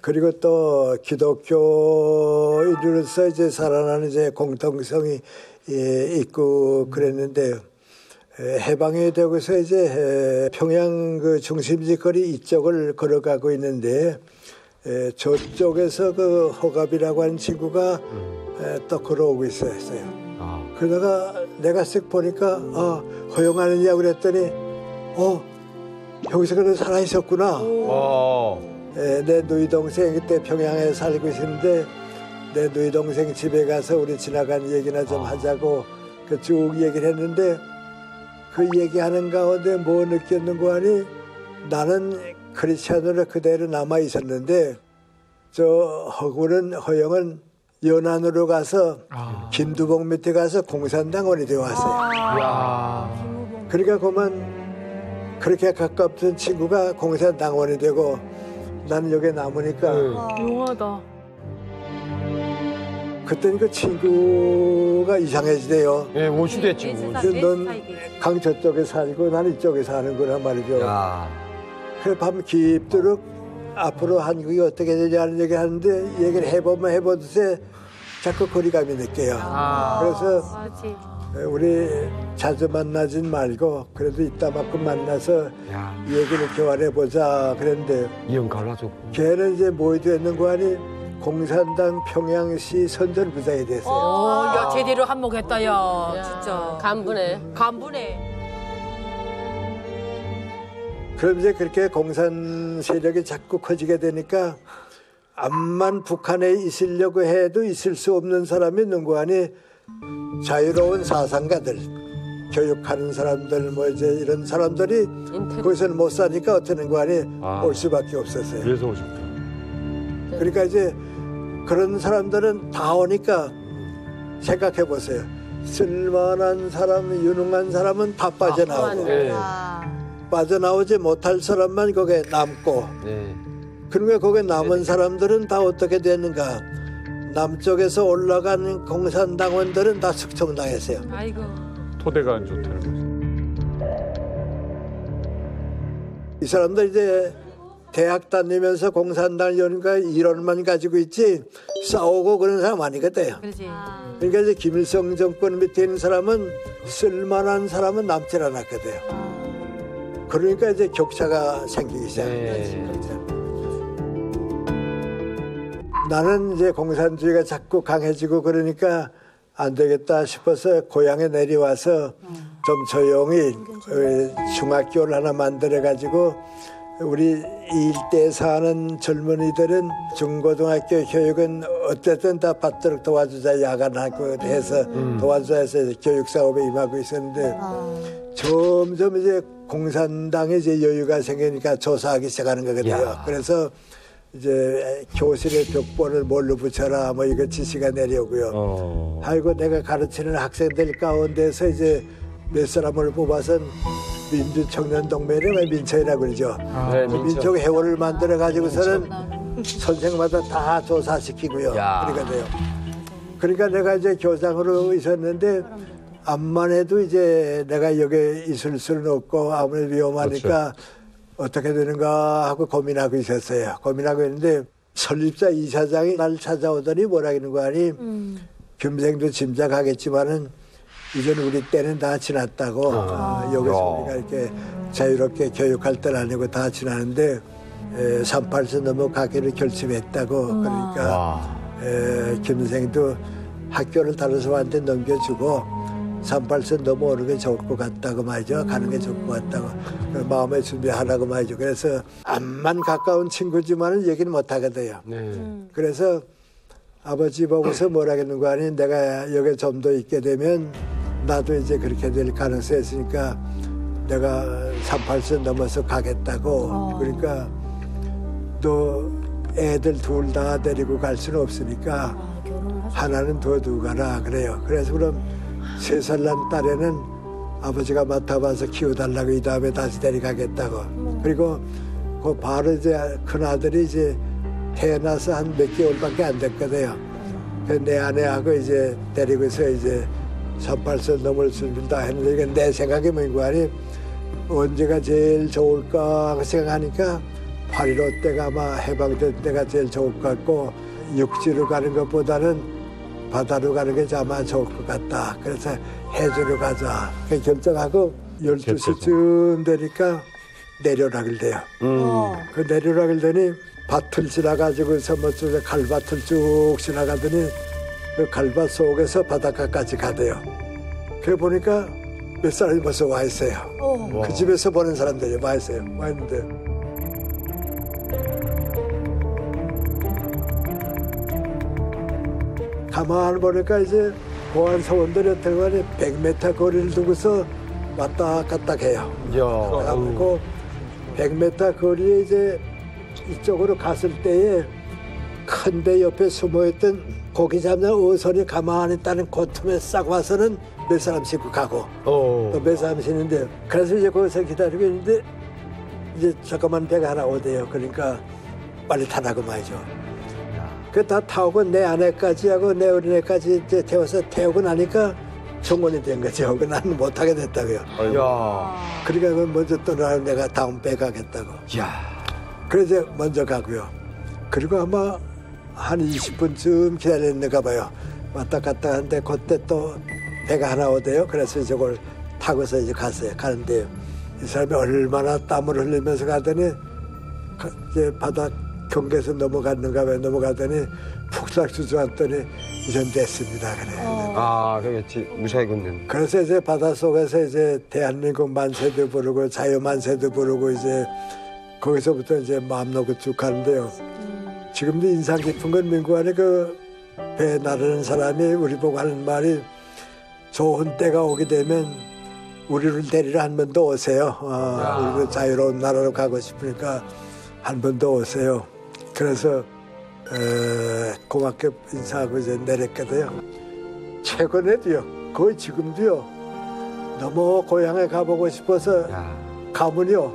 그리고 또 기독교인으로서 이제 살아나는 이제 공통성이 있고 그랬는데 해방이 되고서 이제 평양 그 중심지 거리 이쪽을 걸어가고 있는데 저쪽에서 그 허갑이라고 하는 친구가 또 걸어오고 있었어요. 그러다가 내가 쓱 보니까 허용하느냐고 그랬더니 여기서 그래 살아 있었구나. 내 누이 동생 그때 평양에 살고 있었는데 내 누이 동생 집에 가서 우리 지나간 얘기나 좀 하자고 그 쭉 얘기를 했는데 그 얘기하는 가운데 뭐 느꼈는고 하니 나는 크리스찬으로 그대로 남아 있었는데 저 허영은 연안으로 가서 김두봉 밑에 가서 공산당원이 되어 왔어요. 그러니까 그만 그렇게 가깝던 친구가 공산당원이 되고 나는 여기 남으니까 묘하다. 그때는 그 친구가 이상해지대요. 예, 오시대 친구. 넌 강 저쪽에 살고 난 이쪽에 사는구나 말이죠. 그래 밤 깊도록 앞으로 한국이 어떻게 되냐는 얘기를 하는데 얘기를 해보면 해보듯이 자꾸 거리감이 느껴요. 그래서 우리 자주 만나진 말고 그래도 이따만큼 만나서 얘기를 교환해보자 그랬는데 이형 갈라졌고 걔는 이제 뭐 됐는 거 아니 공산당 평양시 선전부장이 됐어요. 야 제대로 한몫했다 야 진짜 간부네. 그럼 이제 그렇게 공산 세력이 자꾸 커지게 되니까 암만 북한에 있으려고 해도 있을 수 없는 사람이 누구 아니 자유로운 사상가들 교육하는 사람들 뭐 이제 이런 사람들이 거기서는 못 사니까 어쩌는 거 아니 올 수밖에 없었어요. 그래서 오셨다. 그러니까 이제 그런 사람들은 다 오니까 생각해 보세요. 쓸만한 사람, 유능한 사람은 다 빠져나오고 빠져나오지 못할 사람만 거기에 남고 그러니까 거기에 남은 사람들은 다 어떻게 됐는가. 남쪽에서 올라간 공산당원들은 다 숙청당했어요. 아이고. 토대가 안 좋다는 거죠. 이 사람들 이제 대학 다니면서 공산당 연가 이론만 가지고 있지 싸우고 그런 사람 아니거든요. 그러니까 이제 김일성 정권 밑에 있는 사람은 쓸만한 사람은 남질 않았거든요. 그러니까 이제 격차가 생기기 시작했죠. 나는 이제 공산주의가 자꾸 강해지고 그러니까 안 되겠다 싶어서 고향에 내려와서 좀 조용히 중학교를 하나 만들어가지고 우리 일대에 사는 젊은이들은 중고등학교 교육은 어쨌든 다 받도록 도와주자 야간하고 해서 도와주자 해서 교육사업에 임하고 있었는데 점점 이제 공산당에 이제 여유가 생기니까 조사하기 시작하는 거거든요. 그래서 이제 교실의 벽보를 뭘로 붙여라 뭐 이거 지시가 내려오고요. 아이고 내가 가르치는 학생들 가운데서 이제 몇 사람을 뽑아서 민주청년동맹에 민청이라고 그러죠. 민청 회원을 만들어 가지고서는 선생마다 다 조사시키고요. 그러니까 돼요. 그러니까 내가 이제 교장으로 있었는데 암만 해도 이제 내가 여기 있을 수는 없고 아무래도 위험하니까 어떻게 되는가 하고 고민하고 있었어요. 고민하고 있는데 설립자 이사장이 날 찾아오더니 뭐라 하는 거 아니 김생도 짐작하겠지만은 이제는 우리 때는 다 지났다고 여기서 우리가 이렇게 자유롭게 교육할 때는 아니고 다 지났는데 38세 넘어가기를 결심했다고 그러니까 김생도 학교를 다른 사람한테 넘겨주고 38세 넘어오는 게 좋을 것 같다고 말이죠. 가는 게 좋을 것 같다고 마음의 준비하라고 말이죠. 그래서 암만 가까운 친구지만은 얘기는 못 하거든요. 그래서 아버지 보고서 뭐라겠는 거 아니 내가 여기 좀 더 있게 되면 나도 이제 그렇게 될 가능성이 있으니까 내가 38세 넘어서 가겠다고 그러니까 너 애들 둘 다 데리고 갈 수는 없으니까 하나는 더 두고 가라 그래요. 그래서 그럼 3살 난 딸에는 아버지가 맡아봐서 키워달라고 이 다음에 다시 데려가겠다고 그리고 그 바로 이제 큰아들이 이제 태어나서 한 몇 개월밖에 안 됐거든요. 내 아내하고 이제 데리고서 이제 38세 넘을 준비를 다 했는데 이건 내 생각에 뭔가 아니 언제가 제일 좋을까 생각하니까 8.15 때가 아마 해방된 때가 제일 좋을 것 같고 육지로 가는 것보다는 바다로 가는 게 아마 좋을 것 같다. 그래서 해주로 가자. 결정하고 12시쯤 되니까 내려라 그래요. 그 내려라 그러더니 밭을 지나가지고서 뭐 갈밭을 쭉 지나가더니 그 갈밭 속에서 바닷가까지 가대요. 그래 보니까 몇 사람이 벌써 와 있어요. 그 집에서 보는 사람들이 와 있어요. 와 있는데 가만히 보니까 이제 보안 사원들이 어떤 간에 100m 거리를 두고서 왔다 갔다 해요. 그래갖고 100m 거리에 이제 이쪽으로 갔을 때에 큰 배 옆에 숨어있던 고기 잡는 어선이 가만히 있다는 그 틈에 싹 와서는 몇 사람씩 가고 또 몇 사람씩 있는데 그래서 이제 거기서 기다리고 있는데 이제 잠깐만 배가 하나 오대요. 그러니까 빨리 타라고 말이죠. 그 다 타오고 내 아내까지 하고 내 어린애까지 이제 태워서 태우고 나니까 종원이 된 거죠. 그 나는 못하게 됐다고요. 그러니까 그 먼저 떠나고 내가 다음 빼가겠다고. 그래서 먼저 가고요. 그리고 아마 한 20분쯤 기다렸는가 봐요. 왔다 갔다 하는데 그때 또 배가 하나 오대요. 그래서 저걸 타고서 이제 갔어요. 가는데 이 사람이 얼마나 땀을 흘리면서 가더니 이제 바다 경계에서 넘어갔는가 봐요. 넘어가더니 푹싹 주저앉더니 이전 됐습니다. 그래. 아, 그렇지. 무사히 건넨. 그래서 이제 바닷속에서 이제 대한민국 만세도 부르고 자유 만세도 부르고 이제 거기서부터 이제 마음 놓고 쭉 가는데요. 지금도 인상 깊은 건 민국 안에 그 배 나르는 사람이 우리 보고 하는 말이 좋은 때가 오게 되면 우리를 데리러 한 번 더 오세요. 우리도 자유로운 나라로 가고 싶으니까 한 번 더 오세요. 그래서 고맙게 인사하고 이제 내렸거든요. 최근에도요, 거의 지금도요, 너무 고향에 가보고 싶어서 가면요,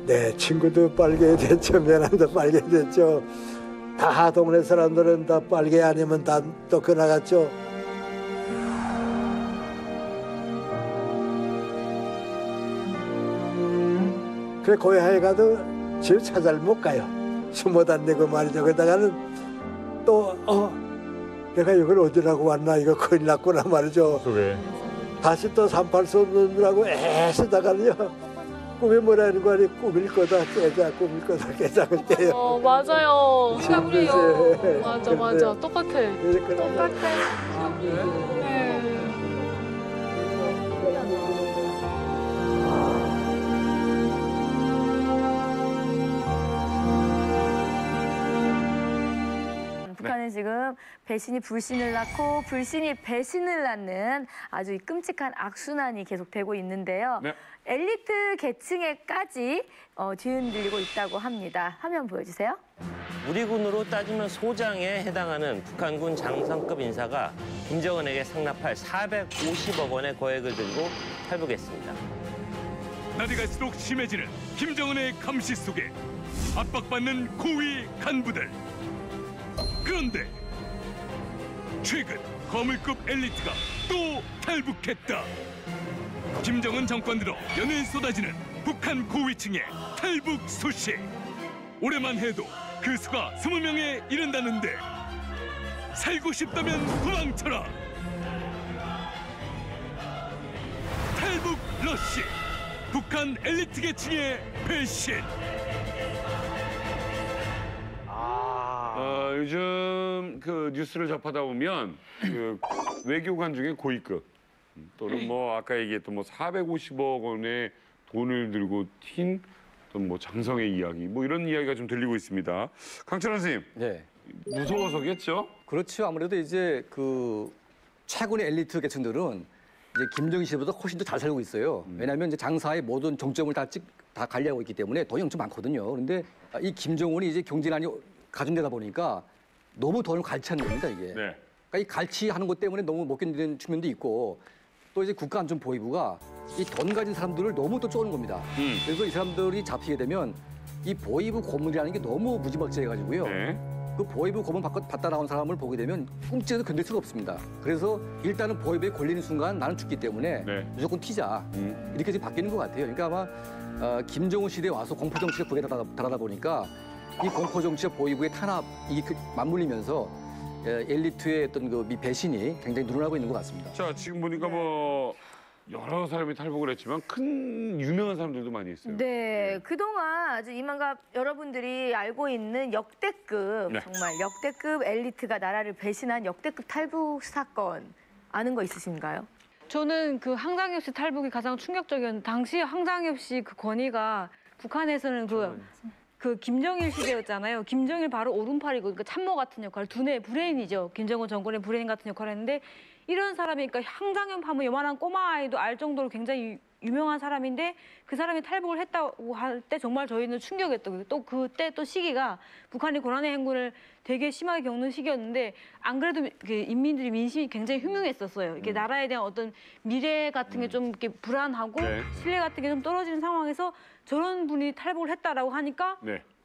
내 친구도 빨개 됐죠, 며느리도 빨개 됐죠. 다 동네 사람들은 다 빨개 아니면 다 또 나갔죠. 그래 고향에 가도 집 찾아를 못 가요. 숨어 다니고 말이죠. 그러다가는 또 내가 이걸 어디라고 왔나 이거 큰일 났구나 말이죠. 다시 또 38선 놓느라고 애쓰다가는요. 꿈이 뭐라는 거 아니 꿈일 거다 깨자 꿈일 거다 깨자고 깨요. 맞아요. 우리가 그래요. 맞아. 똑같아. 북한은 지금 배신이 불신을 낳고 불신이 배신을 낳는 아주 끔찍한 악순환이 계속되고 있는데요. 네. 엘리트 계층에까지 뒤흔들리고 있다고 합니다. 화면 보여주세요. 우리 군으로 따지면 소장에 해당하는 북한군 장성급 인사가 김정은에게 상납할 450억 원의 거액을 들고 탈북했습니다. 날이 갈수록 심해지는 김정은의 감시 속에 압박받는 고위 간부들. 그런데 최근 거물급 엘리트가 또 탈북했다. 김정은 정권 들어 연일 쏟아지는 북한 고위층의 탈북 소식. 올해만 해도 그 수가 20명에 이른다는데 살고 싶다면 도망쳐라. 탈북 러시. 북한 엘리트 계층의 배신. 요즘 그 뉴스를 접하다 보면 그 외교관 중에 고위급 또는 뭐 아까 얘기했던 뭐 450억 원의 돈을 들고 튄 어떤 뭐 장성의 이야기 뭐 이런 이야기가 좀 들리고 있습니다. 강철원 선생님. 네. 무서워서겠죠? 그렇죠. 아무래도 이제 그 최근의 엘리트 계층들은 이제 김정일 씨보다 훨씬 더 잘 살고 있어요. 왜냐하면 이제 장사의 모든 정점을 다 관리하고 있기 때문에 돈이 엄청 많거든요. 그런데 이 김정은이 이제 경제난이 가중되다 보니까 너무 돈을 갈취하는 겁니다, 이게. 네. 그러니까 이 갈취하는 것 때문에 너무 못 견디는 측면도 있고 또 이제 국가안전보위부가 이 돈 가진 사람들을 너무 또 쪼는 겁니다. 그래서 이 사람들이 잡히게 되면 이 보위부 고문이라는 게 너무 무지막지해가지고요. 그 보위부 고문 받다 나온 사람을 보게 되면 꿈쩍해도 견딜 수가 없습니다. 그래서 일단은 보위부에 걸리는 순간 나는 죽기 때문에 무조건 튀자. 이렇게 지금 바뀌는 것 같아요. 그러니까 아마 김정은 시대에 와서 공포정치가 북에 달하다 보니까 이 공포정치와 보위부의 탄압이 맞물리면서 엘리트의 어떤 그 배신이 굉장히 늘어나고 있는 것 같습니다. 자, 지금 보니까 뭐 여러 사람이 탈북을 했지만 큰 유명한 사람들도 많이 있어요. 네, 그동안 아주 이만갑 여러분들이 알고 있는 역대급, 정말 역대급 엘리트가 나라를 배신한 역대급 탈북 사건 아는 거 있으신가요? 저는 그 황장엽 씨 탈북이 가장 충격적이었는데 당시 황장엽 씨 그 권위가 북한에서는 그 김정일 시대였잖아요. 김정일 바로 오른팔이고 그러니까 참모 같은 역할, 두뇌 브레인이죠. 김정은 정권의 브레인 같은 역할을 했는데 이런 사람이 그러니까 황장엽 하면 요만한 꼬마 아이도 알 정도로 굉장히 유명한 사람인데 그 사람이 탈북을 했다고 할 때 정말 저희는 충격이었던 거예요. 또 그때 또 시기가 북한이 고난의 행군을 되게 심하게 겪는 시기였는데 안 그래도 인민들이 민심이 굉장히 흉흉했었어요. 이렇게 나라에 대한 어떤 미래 같은 게 좀 이렇게 불안하고 신뢰 같은 게 좀 떨어지는 상황에서 저런 분이 탈북을 했다라고 하니까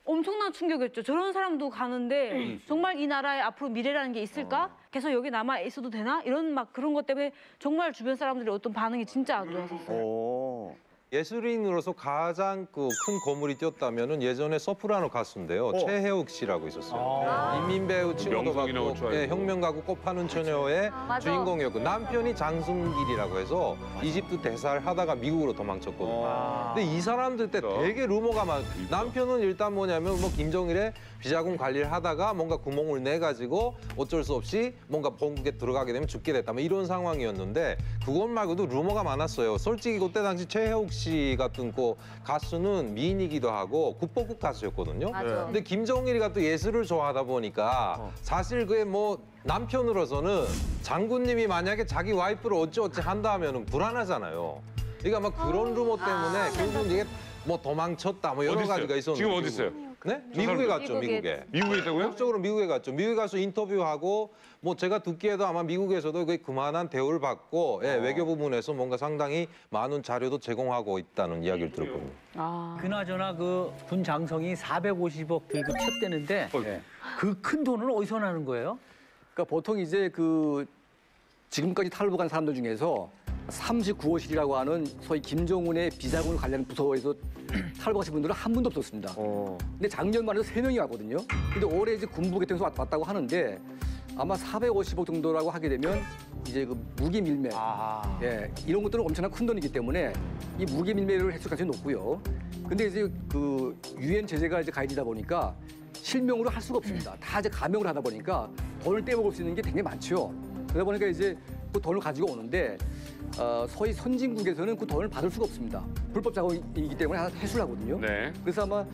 엄청난 충격이었죠. 저런 사람도 가는데 정말 이 나라에 앞으로 미래라는 게 있을까? 계속 여기 남아 있어도 되나? 이런 막 그런 것 때문에 정말 주변 사람들이 어떤 반응이 진짜 안 좋았었어요. 예술인으로서 가장 큰 거물이 뛰었다면은 예전에 소프라노 가수인데요. 최혜욱 씨라고 있었어요. 인민 배우 칭호도 받고 혁명 가구 꽃 파는 처녀의 주인공이었고 남편이 장승길이라고 해서 이집트 대사를 하다가 미국으로 도망쳤거든요. 근데 이 사람들 때 되게 루머가 남편은 일단 뭐냐면 뭐 김정일의 비자금 관리를 하다가 뭔가 구멍을 내 가지고 어쩔 수 없이 뭔가 본국에 들어가게 되면 죽게 됐다. 뭐 이런 상황이었는데 그것 말고도 루머가 많았어요. 솔직히 그때 당시 최혜욱 씨 같은 가수는 미인이기도 하고 국보급 가수였거든요. 맞아. 근데 김정일이가 또 예술을 좋아하다 보니까 사실 그게 뭐 남편으로서는 장군님이 만약에 자기 와이프를 어찌어찌 한다 하면은 불안하잖아요. 그러니까 막 그런 루머 때문에 결국은 이게 뭐 도망쳤다 뭐 여러 가지가 있었는데 지금 어디 있어요? 네? 미국에 갔죠, 미국에. 미국에 있다고요? 적극적으로 미국에 갔죠. 미국에 가서 인터뷰하고 뭐 제가 듣기에도 아마 미국에서도 그만한 대우를 받고 외교 부분에서 뭔가 상당히 많은 자료도 제공하고 있다는 이야기를 들었거든요. 그나저나 그 군 장성이 450억 들고 쳤대는데 그 큰 돈은 어디서 나는 거예요? 그러니까 보통 이제 그 지금까지 탈북한 사람들 중에서 39호실이라고 하는 소위 김정은의 비자금을 관련 부서에서 탈북하신 분들은 한 분도 없었습니다. 근데 작년만 해도 3명이 왔거든요. 근데 올해 이제 군부 개통에서 왔다고 하는데 아마 450억 정도라고 하게 되면 이제 그 무기 밀매, 이런 것들은 엄청난 큰 돈이기 때문에 이 무기 밀매를 했을 가능성이 높고요. 근데 이제 그 유엔 제재가 이제 가해지다 보니까 실명으로 할 수가 없습니다. 다 이제 가명을 하다 보니까 돈을 떼먹을 수 있는 게 굉장히 많죠. 그러다 보니까 이제 그 돈을 가지고 오는데 소위 선진국에서는 그 돈을 받을 수가 없습니다. 불법 자금이기 때문에 해수를 하거든요. 그래서 아마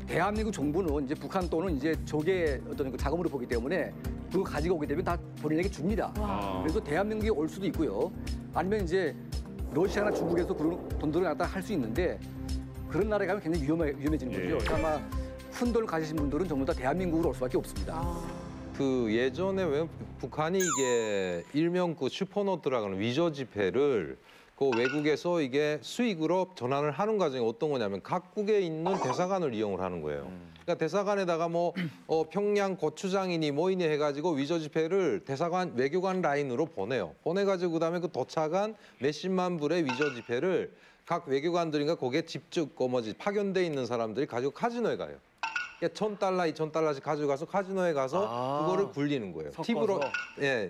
대한민국 정부는 이제 북한 돈은 이제 적의 어떤 그 자금으로 보기 때문에 그거 가지고 오게 되면 다 본인에게 줍니다. 그래서 대한민국에 올 수도 있고요. 아니면 이제 러시아나 중국에서 그런 돈들을 갖다 할 수 있는데 그런 나라에 가면 굉장히 위험해지는 거죠. 그래서 아마 큰 돈을 가지신 분들은 전부 다 대한민국으로 올 수밖에 없습니다. 그 예전에 왜 북한이 이게 일명 그 슈퍼노트라고 하는 위조 지폐를 그 외국에서 이게 수익으로 전환을 하는 과정이 어떤 거냐면 각국에 있는 대사관을 이용을 하는 거예요. 그러니까 대사관에다가 뭐 평양 고추장이니 뭐이니 해가지고 위조 지폐를 대사관 외교관 라인으로 보내요. 보내가지고 그다음에 그 도착한 몇십만 불의 위조 지폐를 각 외교관들인가 거기에 직접 파견돼 있는 사람들이 가지고 카지노에 가요. $1,000, $2,000씩 가져가서 카지노에 가서 그거를 굴리는 거예요. 섞어서. 팁으로,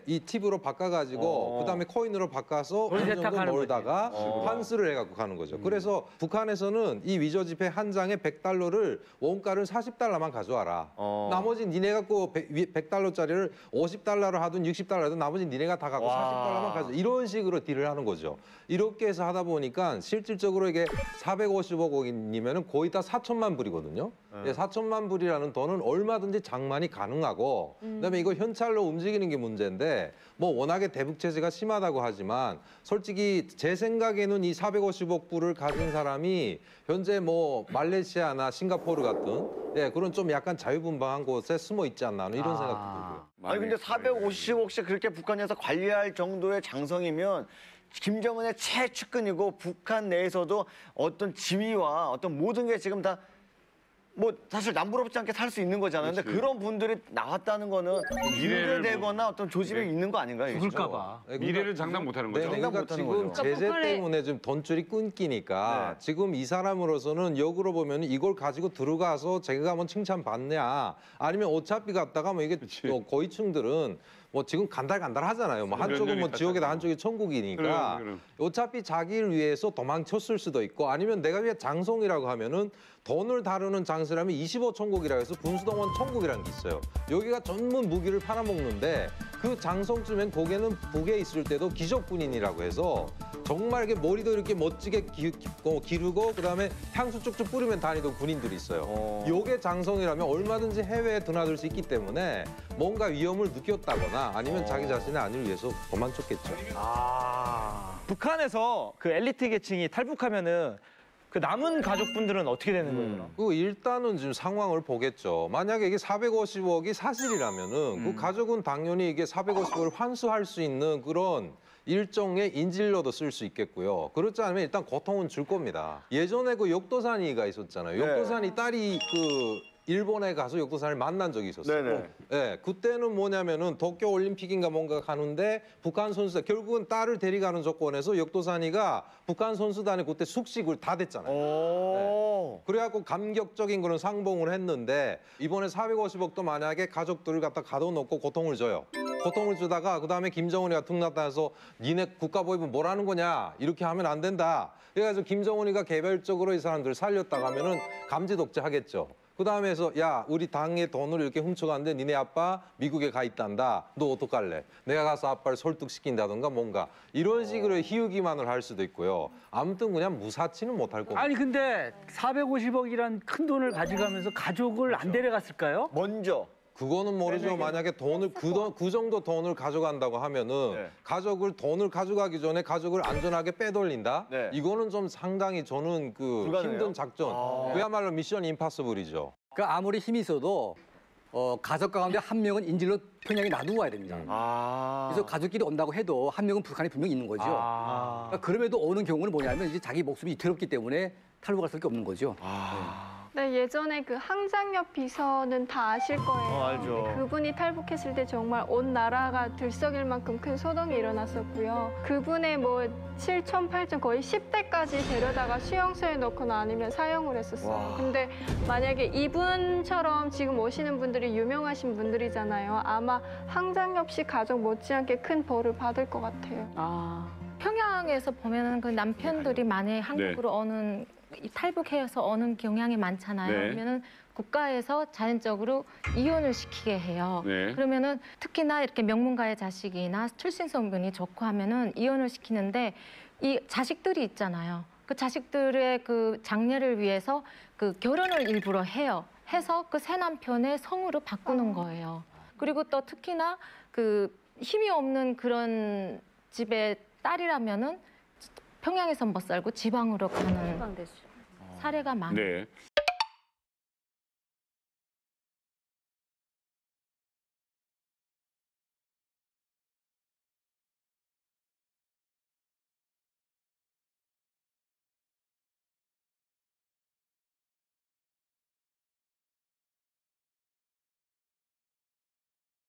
이 팁으로 바꿔가지고 그다음에 코인으로 바꿔서 돈 어느 정도 세탁하는 놀다가 거지. 환수를 해갖고 가는 거죠. 그래서 북한에서는 이 위조 지폐 한 장에 $100를 원가를 $40만 가져와라. 나머지 니네 갖고 $100짜리를 $50로 하든 $60로 하든 나머지 니네가 다 갖고 $40만 가져. 이런 식으로 딜을 하는 거죠. 이렇게 해서 하다 보니까 실질적으로 이게 450억 원이면은 거의 다 4천만 불이거든요. 4천만 불이라는 돈은 얼마든지 장만이 가능하고 그다음에 이거 현찰로 움직이는 게 문제인데 뭐 워낙에 대북 제재가 심하다고 하지만 솔직히 제 생각에는 이 450억 불을 가진 사람이 현재 뭐 말레이시아나 싱가포르 같은 그런 좀 약간 자유분방한 곳에 숨어 있지 않나 하는 이런 생각도 들고요. 아니 근데 450억씩 그렇게 북한에서 관리할 정도의 장성이면 김정은의 최측근이고 북한 내에서도 어떤 지위와 어떤 모든 게 지금 다 뭐 사실 남부럽지 않게 살 수 있는 거잖아요. 근데 그런 분들이 나왔다는 거는 유죄되거나 어떤 조짐이 있는 거 아닌가요? 죽을까 봐. 미래를 장담 못하는 거죠. 그러니까 지금 제재 때문에 좀 돈줄이 끊기니까 지금 이 사람으로서는 역으로 보면 이걸 가지고 들어가서 제가 한번 칭찬받냐 아니면 어차피 갔다가 뭐 이게 고위층들은 뭐 지금 간달간달하잖아요. 뭐 한쪽은 뭐 지옥이다 한쪽이 천국이니까 어차피 자기를 위해서 도망쳤을 수도 있고 아니면 내가 위해 장성이라고 하면은 돈을 다루는 장수라면 25천국이라고 해서 군수동원 천국이라는 게 있어요. 여기가 전문 무기를 팔아먹는데 그 장성쯤엔 거기는 북에 있을 때도 기적군인이라고 해서 정말 이렇게 머리도 이렇게 멋지게 기르고 그다음에 향수 쭉쭉 뿌리면 다니던 군인들이 있어요. 요게 장성이라면 얼마든지 해외에 드나들 수 있기 때문에 뭔가 위험을 느꼈다거나 아니면 자기 자신의 안위를 위해서 도망쳤겠죠. 북한에서 그 엘리트 계층이 탈북하면은 그 남은 가족분들은 어떻게 되는 거예요? 그 일단은 지금 상황을 보겠죠. 만약에 이게 450억이 사실이라면은 그 가족은 당연히 이게 450억을 환수할 수 있는 그런 일종의 인질로도 쓸 수 있겠고요. 그렇지 않으면 일단 고통은 줄 겁니다. 예전에 그 욕도산이가 있었잖아요. 욕도산이 딸이 그 일본에 가서 역도산을 만난 적이 있었어요. 네네. 네, 그때는 뭐냐면은 도쿄 올림픽인가 뭔가 가는데 북한 선수단 결국은 딸을 데려가는 조건에서 역도산이가 북한 선수단에 그때 숙식을 다 됐잖아요. 네. 그래갖고 감격적인 그런 상봉을 했는데 이번에 450억도 만약에 가족들을 갖다 가둬놓고 고통을 줘요. 고통을 주다가 그다음에 김정은이가 툭 나타나서 니네 국가보위부 뭐라는 거냐 이렇게 하면 안 된다. 그래가지고 김정은이가 개별적으로 이 사람들을 살렸다가 하면은 감지 독재하겠죠. 그다음에 해서 야 우리 당의 돈을 이렇게 훔쳐갔는데 니네 아빠 미국에 가 있단다. 너 어떡할래? 내가 가서 아빠를 설득시킨다던가 뭔가 이런 식으로 희우기만을 할 수도 있고요. 아무튼 그냥 무사치는 못할 겁니다. 아니 근데 450억이란 큰 돈을 가져가면서 가족을 안 데려갔을까요? 먼저. 그거는 모르죠. 만약에 돈을 그 정도 돈을 가져간다고 하면은 가족을 돈을 가져가기 전에 가족을 안전하게 빼돌린다. 이거는 좀 상당히 저는 그 불가능해요? 힘든 작전. 그야말로 미션 임파서블이죠. 그러니까 아무리 힘이 있어도 가족 가운데 한 명은 인질로 평양에 놔두고 와야 됩니다. 그래서 가족끼리 온다고 해도 한 명은 북한에 분명히 있는 거죠. 그러니까 그럼에도 오는 경우는 뭐냐면 이제 자기 목숨이 위태롭기 때문에 탈북할 수밖에 없는 거죠. 네, 예전에 그 항장엽 비서는 다 아실 거예요. 알죠. 그분이 탈북했을 때 정말 온 나라가 들썩일 만큼 큰 소동이 일어났었고요. 그분의 뭐 7천, 8천 거의 10대까지 데려다가 수용소에 넣거나 아니면 사형을 했었어요. 근데 만약에 이분처럼 지금 오시는 분들이 유명하신 분들이잖아요. 아마 항장엽 씨 가족 못지않게 큰 벌을 받을 것 같아요. 평양에서 보면은 그 남편들이 만약에 한국으로 오는 탈북해서 오는 경향이 많잖아요. 네. 그러면은 국가에서 자연적으로 이혼을 시키게 해요. 네. 그러면은 특히나 이렇게 명문가의 자식이나 출신 성분이 좋고 하면은 이혼을 시키는데 이 자식들이 있잖아요. 그 자식들의 그 장래를 위해서 그 결혼을 일부러 해요. 해서 그 새 남편의 성으로 바꾸는 거예요. 그리고 또 특히나 그 힘이 없는 그런 집의 딸이라면은 평양에서 못 살고 지방으로 가는 사례가 많아요. 네.